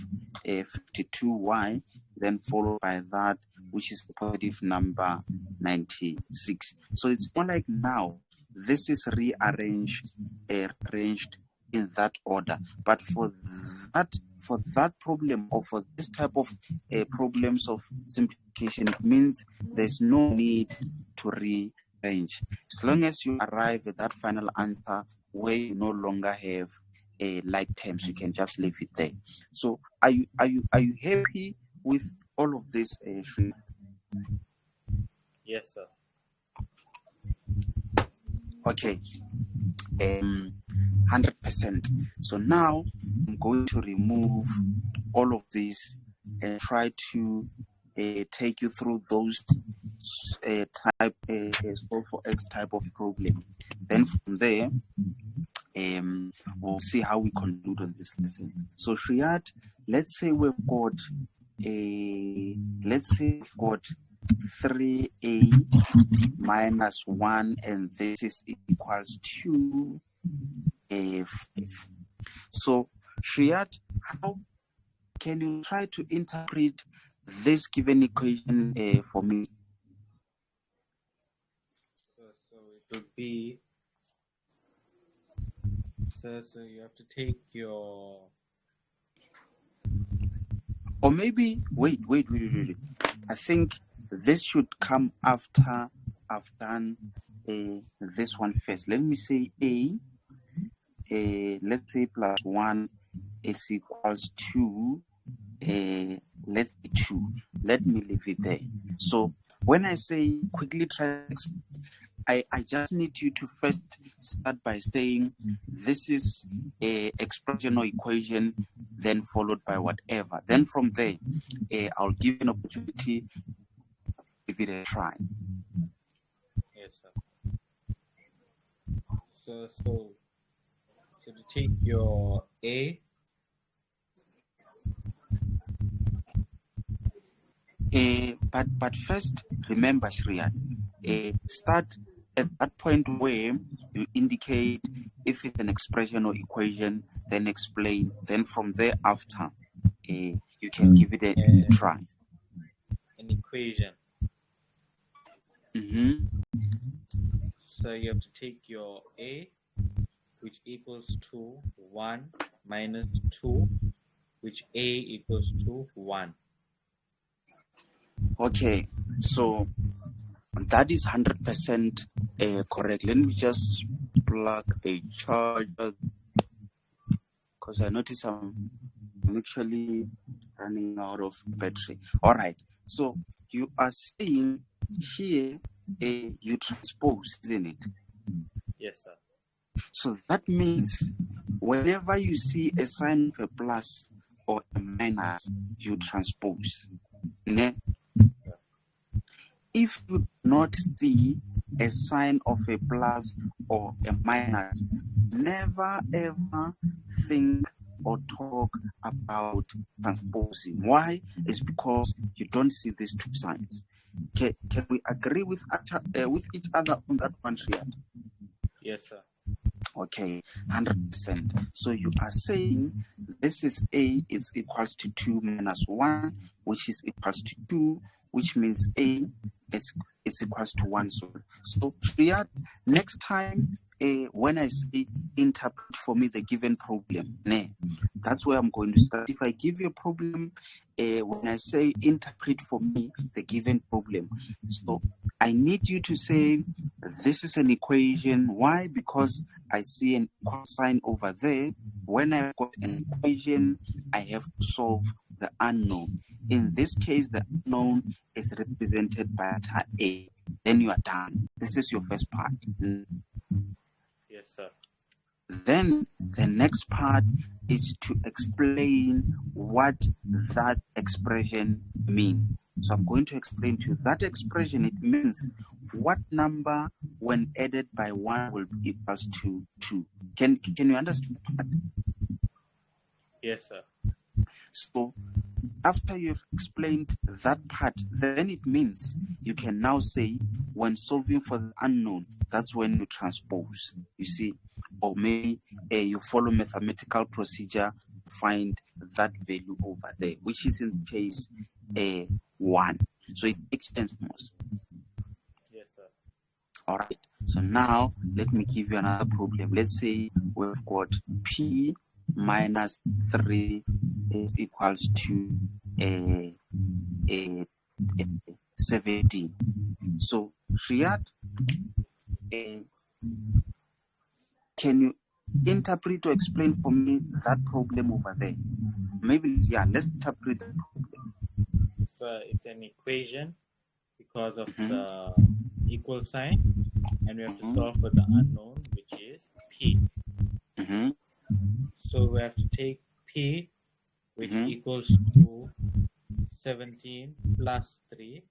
52y, then followed by that, which is a positive number 96. So it's more like now this is arranged in that order. But for that problem, or for this type of problems of simplification, it means there's no need to rearrange. As long as you arrive at that final answer where you no longer have like terms, you can just leave it there. So are you happy with all of this, Shreyas? Yes, sir. Okay. 100%. So now I'm going to remove all of this and try to take you through those type solve for x type of problem. Then from there, we'll see how we conclude on this lesson. So Triad, let's say we've got 3a minus 1, and this is equals to 5. So Triad, how can you try to interpret this given equation for me? So it would be, so you have to take your, or maybe wait. I think this should come after I've done this one first. Let me say a let's say plus 1 is equals to let's say 2. Let me leave it there. So when I say quickly try, I just need you to first start by saying this is a expression or equation, then followed by whatever. Then from there, I'll give you an opportunity to give it a try. yes, sir. So to take your a, but first, remember, Shreyas, start at that point where you indicate if it's an expression or equation, then explain. Then from there after, you can give it a try. An equation. Mm-hmm. So you have to take your a, which equals to 1 minus 2, which a equals to 1. Okay, so that is 100% correct. Let me just plug a charger because I notice I'm actually running out of battery. All right, so you are saying here you transpose, isn't it? Yes, sir. So that means whenever you see a sign of a plus or a minus, you transpose. Ne? If you do not see a sign of a plus or a minus, never ever think or talk about transposing. Why? It's because you don't see these two signs. Can we agree with each other on that one, Triad? Yes, sir. Okay, 100%. So you are saying this is a, it's equals to 2 minus 1, which is equals to 2, which means a, it's equals to 1. So Triad, next time when I say interpret for me the given problem, that's where I'm going to start. If I give you a problem, when I say interpret for me the given problem, so I need you to say this is an equation. Why? Because I see an equal sign over there. When I've got an equation, I have to solve the unknown. In this case, the unknown is represented by letter A. Then you are done. This is your first part. Yes, sir. Then the next part is to explain what that expression mean? So I'm going to explain to you that expression. It means what number when added by 1 will be equals to 2. Can you understand that? Yes, sir. So after you've explained that part, then it means you can now say when solving for the unknown, that's when you transpose, you see, or maybe you follow mathematical procedure to find that value over there, which is in case 1. So it makes sense most. Yes, sir. All right. So now let me give you another problem. Let's say we've got P minus 3 is equals to a 17. So Triad, can you interpret or explain for me that problem over there? Maybe, yeah, let's interpret the problem. So it's an equation because of the equal sign, and we have to solve for the unknown, which is P. So we have to take P, which equals to 17 plus 3,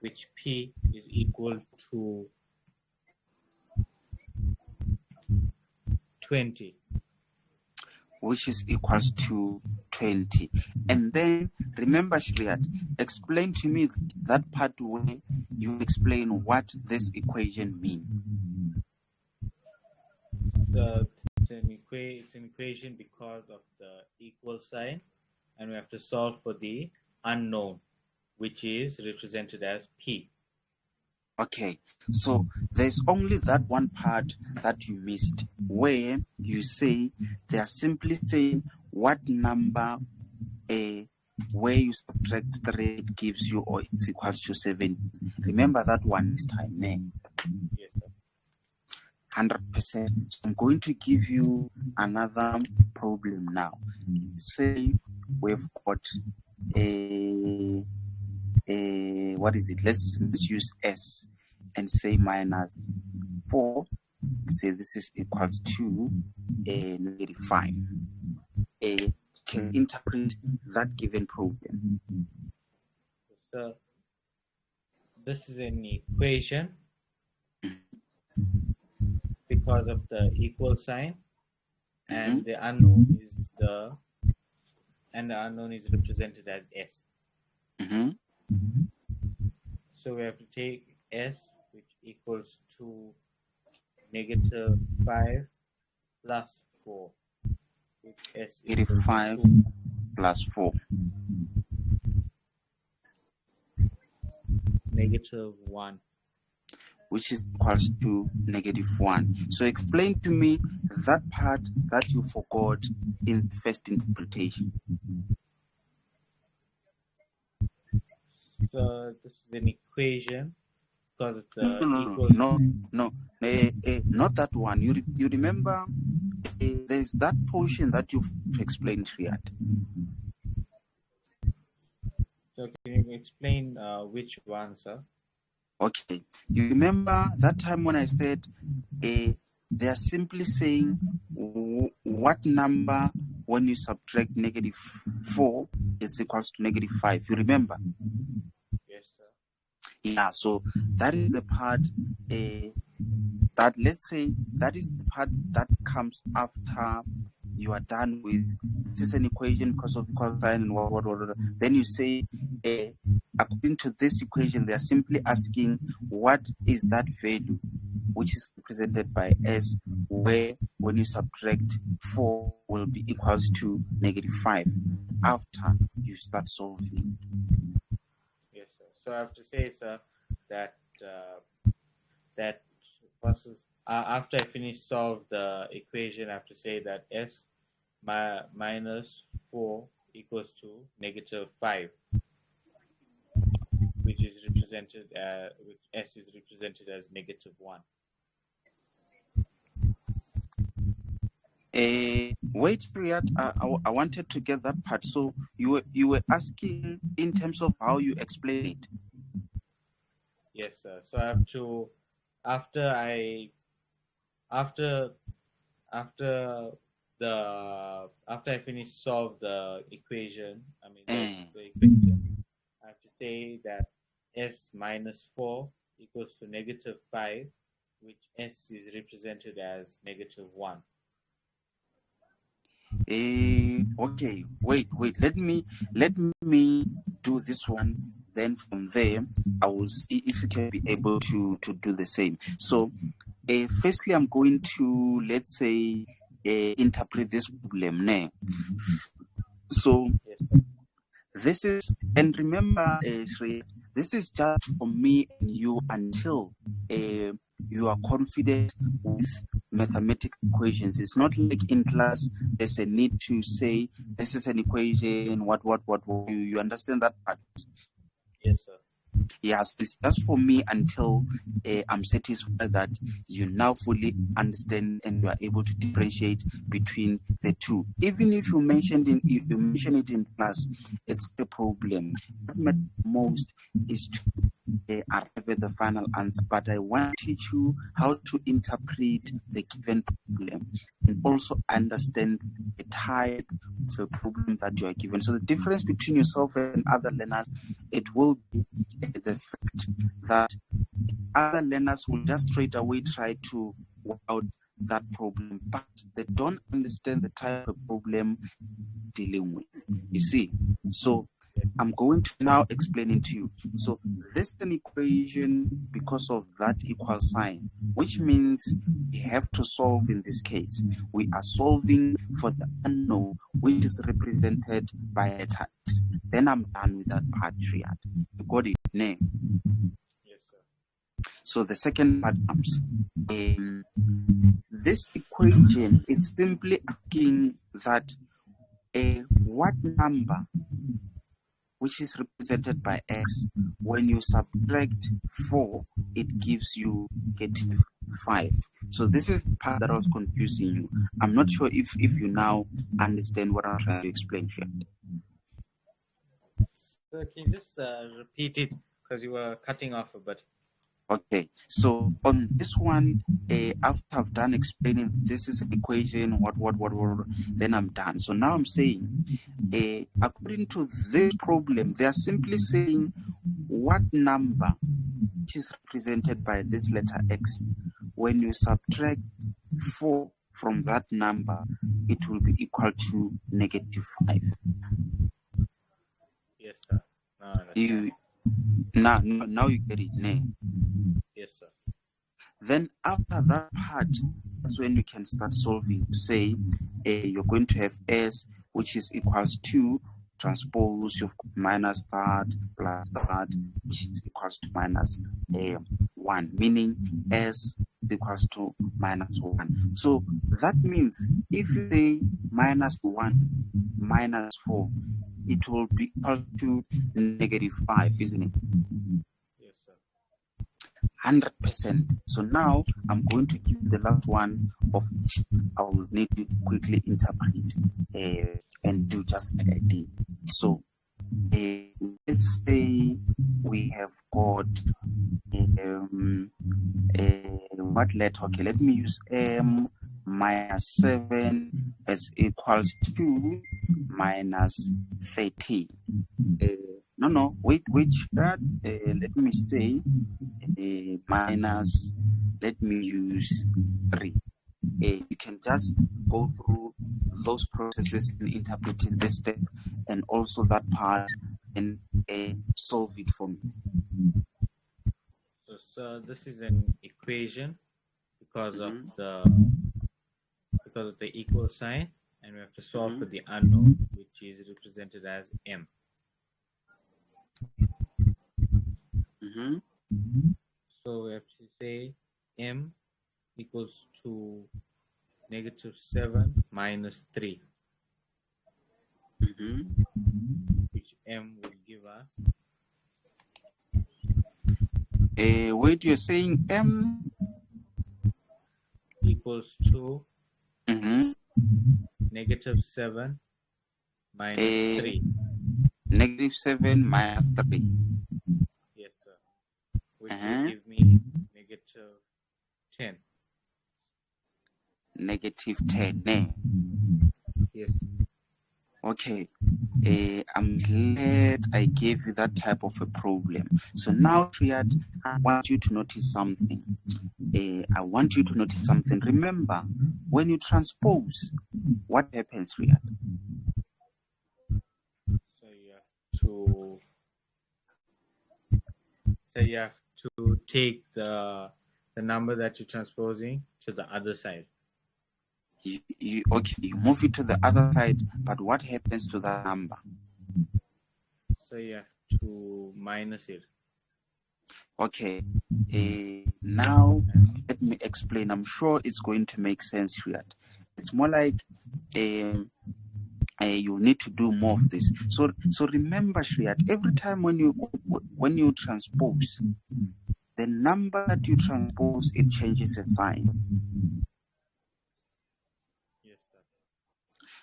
which P is equal to 20. Which is equals to 20. And then remember, Shreyas, explain to me that part where you explain what this equation means. So it's an equation because of the equal sign, and we have to solve for the unknown, which is represented as P. Okay, so there's only that one part that you missed, where you say they are simply saying what number where you subtract 3 it gives you or it's equals to 7. Remember that one this time, eh? Yes, sir. 100%. I'm going to give you another problem now. Say we've got what is it? Let's use S and say minus 4. Say this is equals to negative 5. Can interpret that given problem. So this is an equation because of the equal sign, and the unknown is represented as S. So we have to take S, which equals to negative 5 plus 4, which S equals 85 to plus 4. negative 1. Which is equals to negative 1. So explain to me that part that you forgot in the first interpretation. So this is an equation because it's equal. No, not that one. You remember there's that portion that you've explained, Triad. So can you explain which one, sir? Okay. You remember that time when I said they are simply saying what number when you subtract negative 4 is equals to negative 5. You remember? Yes, sir. Yeah, so that is the part that, let's say, that is the part that comes after you are done with this is an equation because of equal sign and what. Then you say, according to this equation, they are simply asking what is that value, which is represented by S, where when you subtract 4 will be equals to negative 5 after you start solving. Yes, sir. So I have to say, sir, that that versus after I finish solve the equation, I have to say that S minus 4 equals to negative 5, which is represented which S is represented as negative 1. Wait, Triad. I wanted to get that part. So you were asking in terms of how you explain it. Yes, sir. So I have to after I after after after I finish solve the equation. I mean the equation. I have to say that s minus 4 equals to negative 5, which s is represented as negative 1. Okay, wait. Let me do this one. Then from there, I will see if you can be able to do the same. So, firstly, I'm going to, let's say, interpret this problem. Ne? So Yes, this is, and remember, Shrey, this is just for me and you until you are confident with mathematical equations. It's not like in class there's a need to say this is an equation, what. You understand that part? yes, sir. Yes, it's just for me until I'm satisfied that you now fully understand and you are able to differentiate between the two. Even if you mention it in class, it's a problem. What matters most is to arrive at the final answer. But I want to teach you how to interpret the given problem and also understand the type of a problem that you are given. So the difference between yourself and other learners, it will be the fact that other learners will just straight away try to work out that problem, but they don't understand the type of problem dealing with. You see, so I'm going to now explain it to you. So this is an equation because of that equal sign, which means we have to solve in this case. We are solving for the unknown, which is represented by letter X. Then I'm done with that part, Triad. You got it? Nay. Yes, sir. So the second part comes. This equation is simply asking that what number, which is represented by x, when you subtract 4, it gives you negative 5. So this is the part that was confusing you. I'm not sure if you now understand what I'm trying to explain here. So can you just repeat it because you were cutting off a bit? Okay, so on this one, after I've done explaining this is an equation, what, then I'm done. So now I'm saying, according to this problem, they are simply saying what number, which is represented by this letter x, when you subtract 4 from that number, it will be equal to negative 5. Yes, sir. Now I understand. You now you get it, ne? Yes, sir. Then after that part, that's when you can start solving. Say you're going to have s, which is equals to transpose, you've got minus that plus that, which is equals to minus 1, meaning s equals to minus 1. So that means if you say minus 1 minus 4, it will be equal to negative 5, isn't it? Yes, sir. 100%. So now I'm going to give the last one of which I will need to quickly interpret and do just like I did. So let's say we have got what letter? Okay, let me use m minus 7 as equals to minus 13. No, wait, that let me say minus, let me use 3. You can just go through those processes in interpreting this step and also that part and solve it for me. So this is an equation because of the equal sign, and we have to solve for the unknown, which is represented as m. So we have to say m equals to negative 7 minus 3, which m will give us. Wait, you're saying m equals to negative 7 minus 3. Negative 7 minus 3. Yes, sir. Which will give me negative 10. Negative 10. Yes. Okay, I'm glad I gave you that type of a problem. So now, Triad, I want you to notice something. Remember, when you transpose, what happens, Triad? So you have to take the number that you're transposing to the other side. You move it to the other side, but what happens to that number? So you have to minus it. Okay, now let me explain. I'm sure it's going to make sense, Triad. It's more like you need to do more of this. So remember, Shreyas, every time when you transpose, the number that you transpose, it changes a sign. Yes, sir.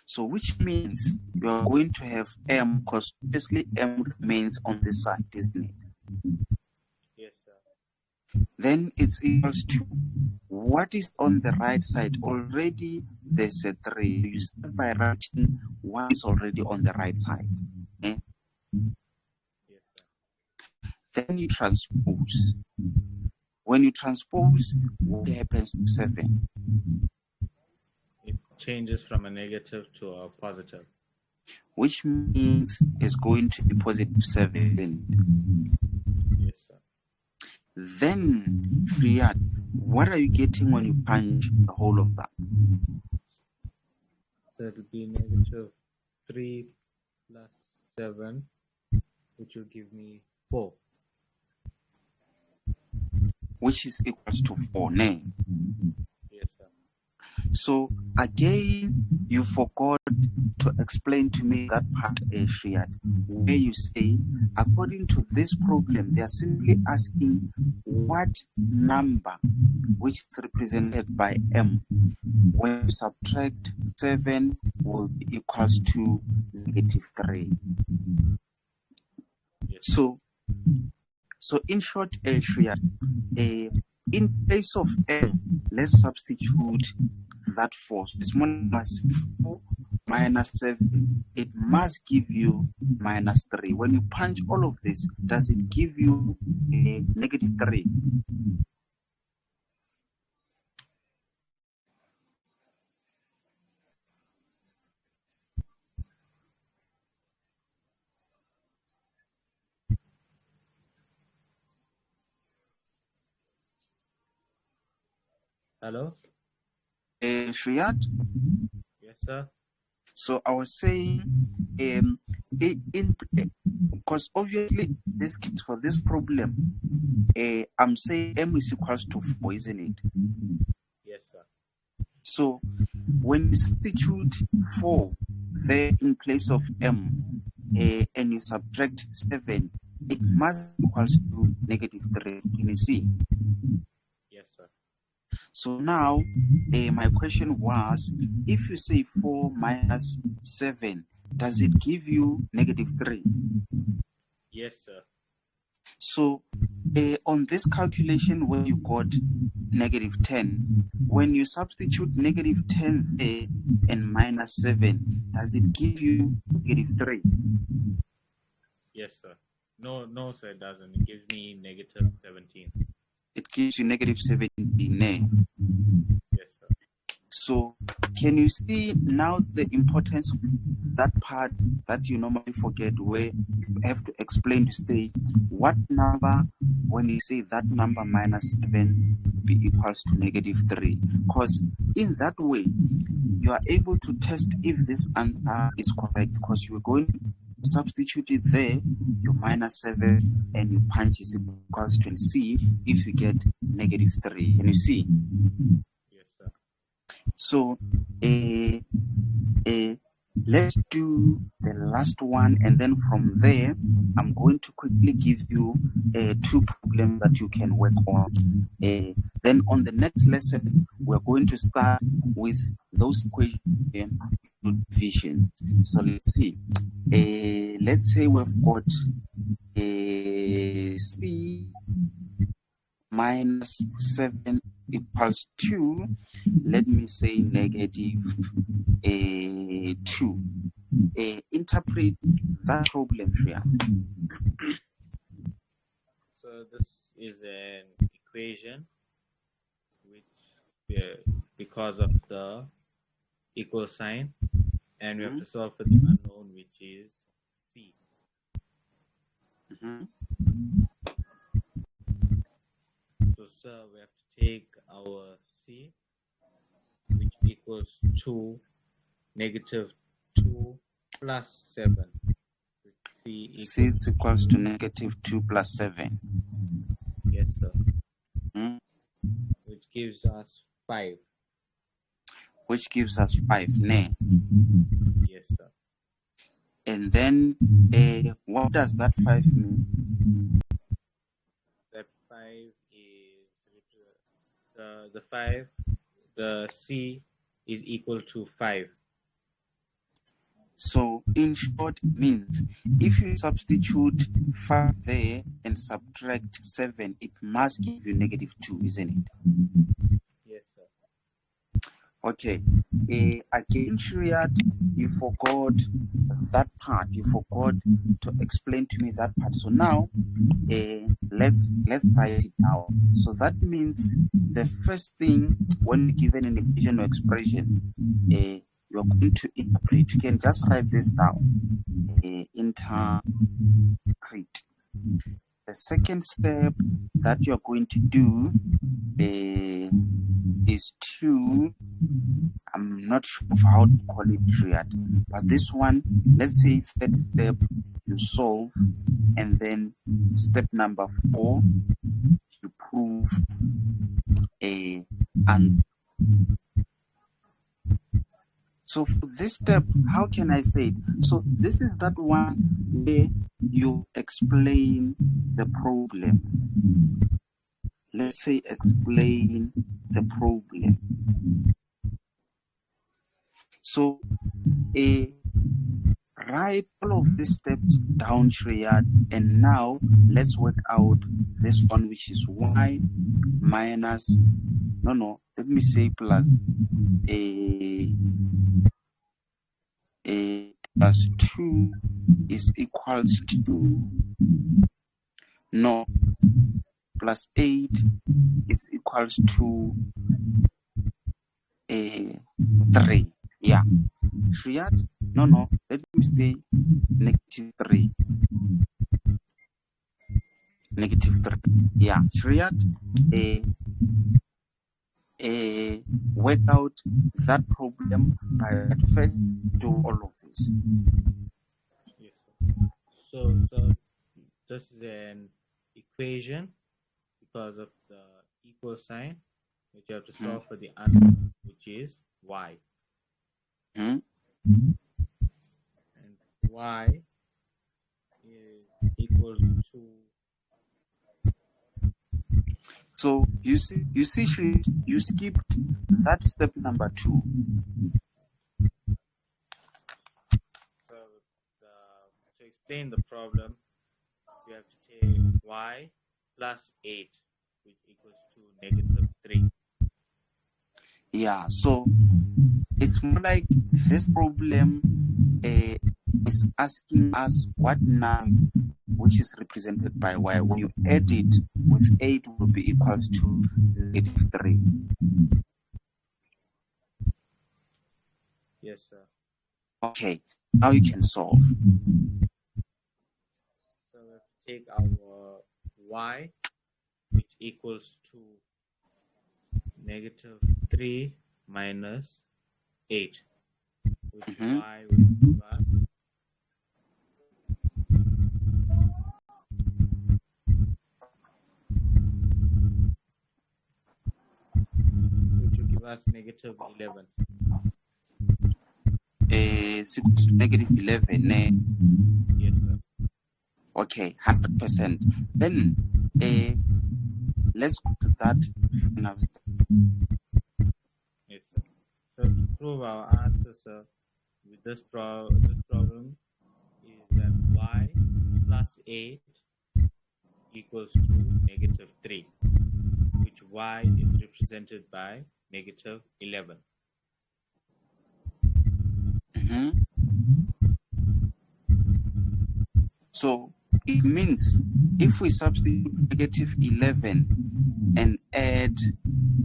So which means you are going to have M, because obviously M remains on this side, isn't it? Yes, sir. Then it's equals to what is on the right side. Already there's a 3. You start by writing what is already on the right side. Okay? Yes, sir. Then you transpose. When you transpose, what happens to 7? It changes from a negative to a positive. Which means it's going to be positive 7. Yes, sir. Then, Triad, what are you getting when you punch the whole of that? So it'll be negative 3 plus 7, which will give me 4. Which is equals to 4, nay? Yes, sir. So again, you forgot to explain to me that part, Triad, where you say, according to this problem, they are simply asking what number, which is represented by M, when you subtract 7 will be equals to negative 3. Yes, So in short, Triad, in place of M, let's substitute that 4. So it's minus 4 minus 7. It must give you minus 3. When you punch all of this, does it give you a negative 3? Hello? Triad? Yes, sir. So I was saying, because obviously this for this problem, I'm saying M is equals to 4, isn't it? Yes, sir. So when you substitute 4 there in place of M, and you subtract 7, it must be equals to negative 3. Can you see? Yes, sir. So now, my question was, if you say 4 minus 7, does it give you negative 3? Yes, sir. So on this calculation where you got negative 10, when you substitute negative 10 there and minus 7, does it give you negative 3? Yes, sir. No, sir, it doesn't. It gives me negative 17. It gives you negative 17, eh? Yes, sir. So can you see now the importance of that part that you normally forget, where you have to explain to say what number, when you say that number minus 7 be equals to negative 3? Because in that way you are able to test if this answer is correct, because you're going to substitute it there, you minus 7 and you punch is equals to, and see if you get negative 3. Can you see? Yes, sir. So let's do the last one, and then from there I'm going to quickly give you 2 problems that you can work on. Then on the next lesson we're going to start with those equations divisions. So let's see. Let's say we've got C minus 7 equals 2. Let me say negative 2. interpret that problem, Shreya. So this is an equation which, because of the equal sign, and we have to solve for the unknown, which is C. So, sir, we have to take our C, which equals 2, negative 2 plus 7. C is equals to negative 2 plus 7. Yes, sir. Which gives us 5. Which gives us 5, ne? Yes, sir. And then, what does that 5 mean? That 5 is the 5. The C is equal to 5. So, in short, it means if you substitute 5 there and subtract 7, it must give you negative 2, isn't it? Yes, sir. Okay. Again, Triad, you forgot that part. You forgot to explain to me that part. So now, let's write it down. So that means the first thing when you're given an equation or expression, you're going to interpret. You can just write this down. Interpret. The second step that you're going to do is to, I'm not sure of how to call it Triad, but this one, let's say third step, you solve, and then step number 4, you prove a answer. So for this step, how can I say it? So this is that one where you explain the problem. Let's say explain the problem. So write all of these steps down, Triad, and now let's work out this one, which is y minus, let me say plus plus 2 is equals to, plus 8 is equals to 3. Yeah. Triad? Let me say negative 3. Negative 3. Yeah. Triad, work out that problem by at first do all of this. Yes, sir. So this is an equation because of the equal sign, which you have to solve for the unknown, which is y. And y is equal to. So you see, you skipped that step number 2. So to explain the problem, you have to take y plus 8, which equals to negative 3. Yeah, so it's more like this problem is asking us what number which is represented by y. When you add it with 8 will be equals to negative 3. Yes, sir. Okay, now you can solve. So we have to take our y, which equals to negative 3 minus 8, which y will give us negative 11. Negative 11. Yes, sir. Okay, 100%. Then let's go to that final step. Yes, sir. So to prove our answer, sir, with this problem is that y plus 8 equals to negative 3, which y is represented by negative 11. So it means if we substitute negative 11 and add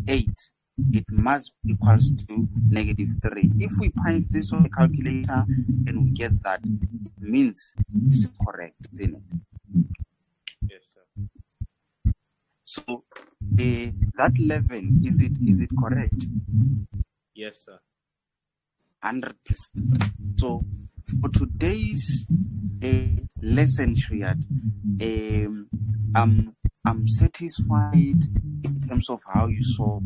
8, it must be equals to negative 3. If we punch this on the calculator and we get that, it means it's correct, isn't it? Yes, sir. So that 11, is it correct? Yes, sir. 100%. So for today's lesson, Triad, I'm satisfied in terms of how you solve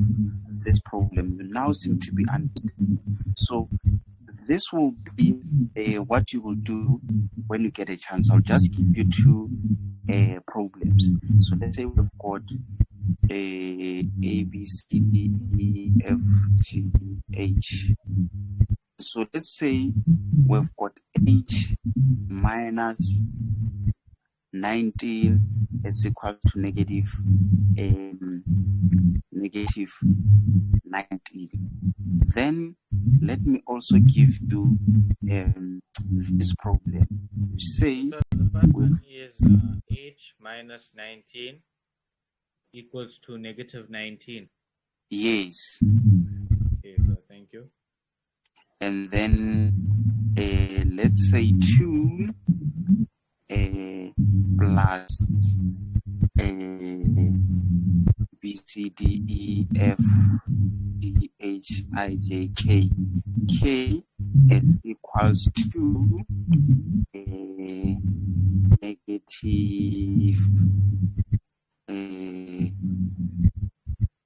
this problem. You now seem to be so this will be what you will do when you get a chance. I'll just give you two problems. So let's say we've got A, B, C, D, E, F, G, H. So let's say we've got H minus 19 is equal to negative 19. Then let me also give you this problem. You say so the first one is H minus 19 equals to negative 19. Yes. Okay, so thank you. And then let's say 2 plus B, C, D, E, F, G, H, I, J, K. K is equals to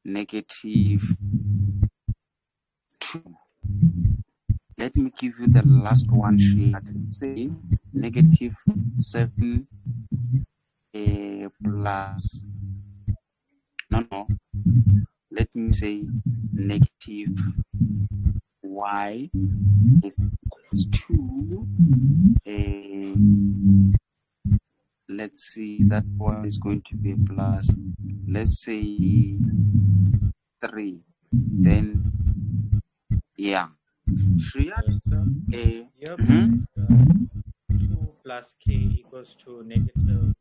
negative 2. Let me give you the last one here. Say negative 7 plus, no, let me say negative y is equals to let's see, that one is going to be a plus, let's say 3. Then yeah, Triad, Your plan is 2 plus k equals to negative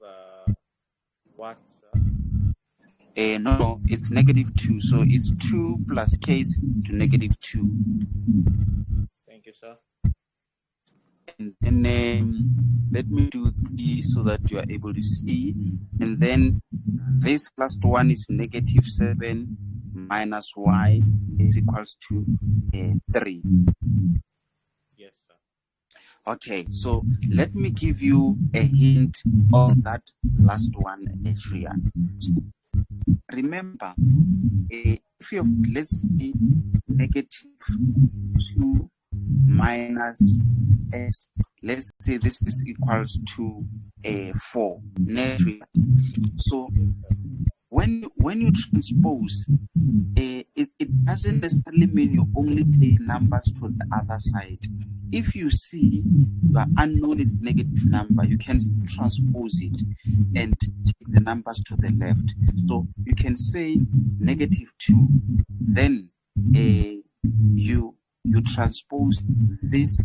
what, sir? No, it's negative 2. So it's 2 plus k to negative 2. Thank you, sir. And then let me do this so that you are able to see. And then this last one is negative 7 minus y is equals to 3. Yes, sir. Okay, so let me give you a hint on that last one, Triad. Remember, if you have, let's say, negative 2 minus s, let's say this is equals to 4. So when you transpose, it doesn't necessarily mean you only take numbers to the other side. If you see your unknown is negative number, you can still transpose it and take the numbers to the left. So you can say negative 2, then you transpose this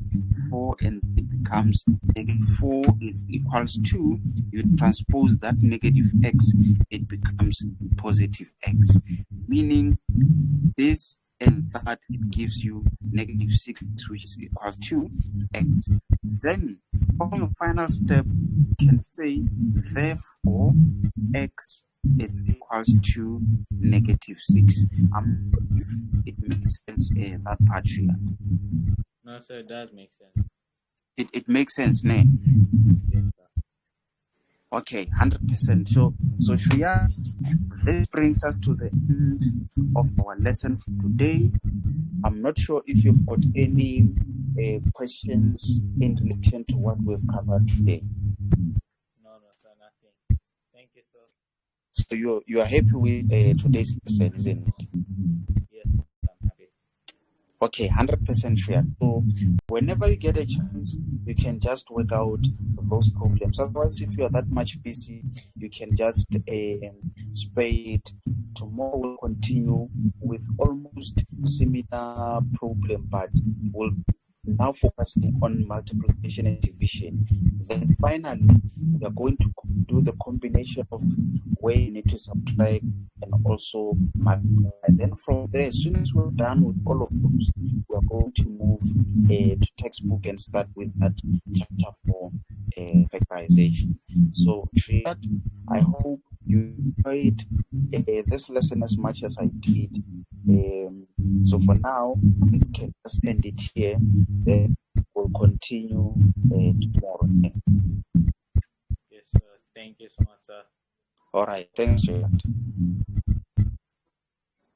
4 and it becomes negative 4 is equals to, you transpose that negative x, it becomes positive x, meaning this and that, it gives you negative 6, which is equal to x. Then on your final step, you can say therefore x is equals to negative 6. If it makes sense, that part here. No, sir, it does make sense. It makes sense, ne? Yes, sir. Okay, 100%. So Shreya, this brings us to the end of our lesson for today. I'm not sure if you've got any questions in relation to what we've covered today. No, sir, nothing. Thank you, sir. So you are happy with today's lesson, isn't it? Yes, I'm happy. Okay, 100% sure. So whenever you get a chance, you can just work out those problems. Otherwise, if you are that much busy, you can just spare it. Tomorrow we'll continue with almost similar problem, but we'll now focusing on multiplication and division. Then finally, we are going to do the combination of where you need to subtract and also multiply. Then from there, as soon as we're done with all of those, we are going to move to textbook and start with that chapter for factorization. So Triad, I hope you enjoyed this lesson as much as I did. So for now, we can just end it here. Then we'll continue tomorrow. Yes, sir. Thank you so much, sir. All right. Thanks, Triad.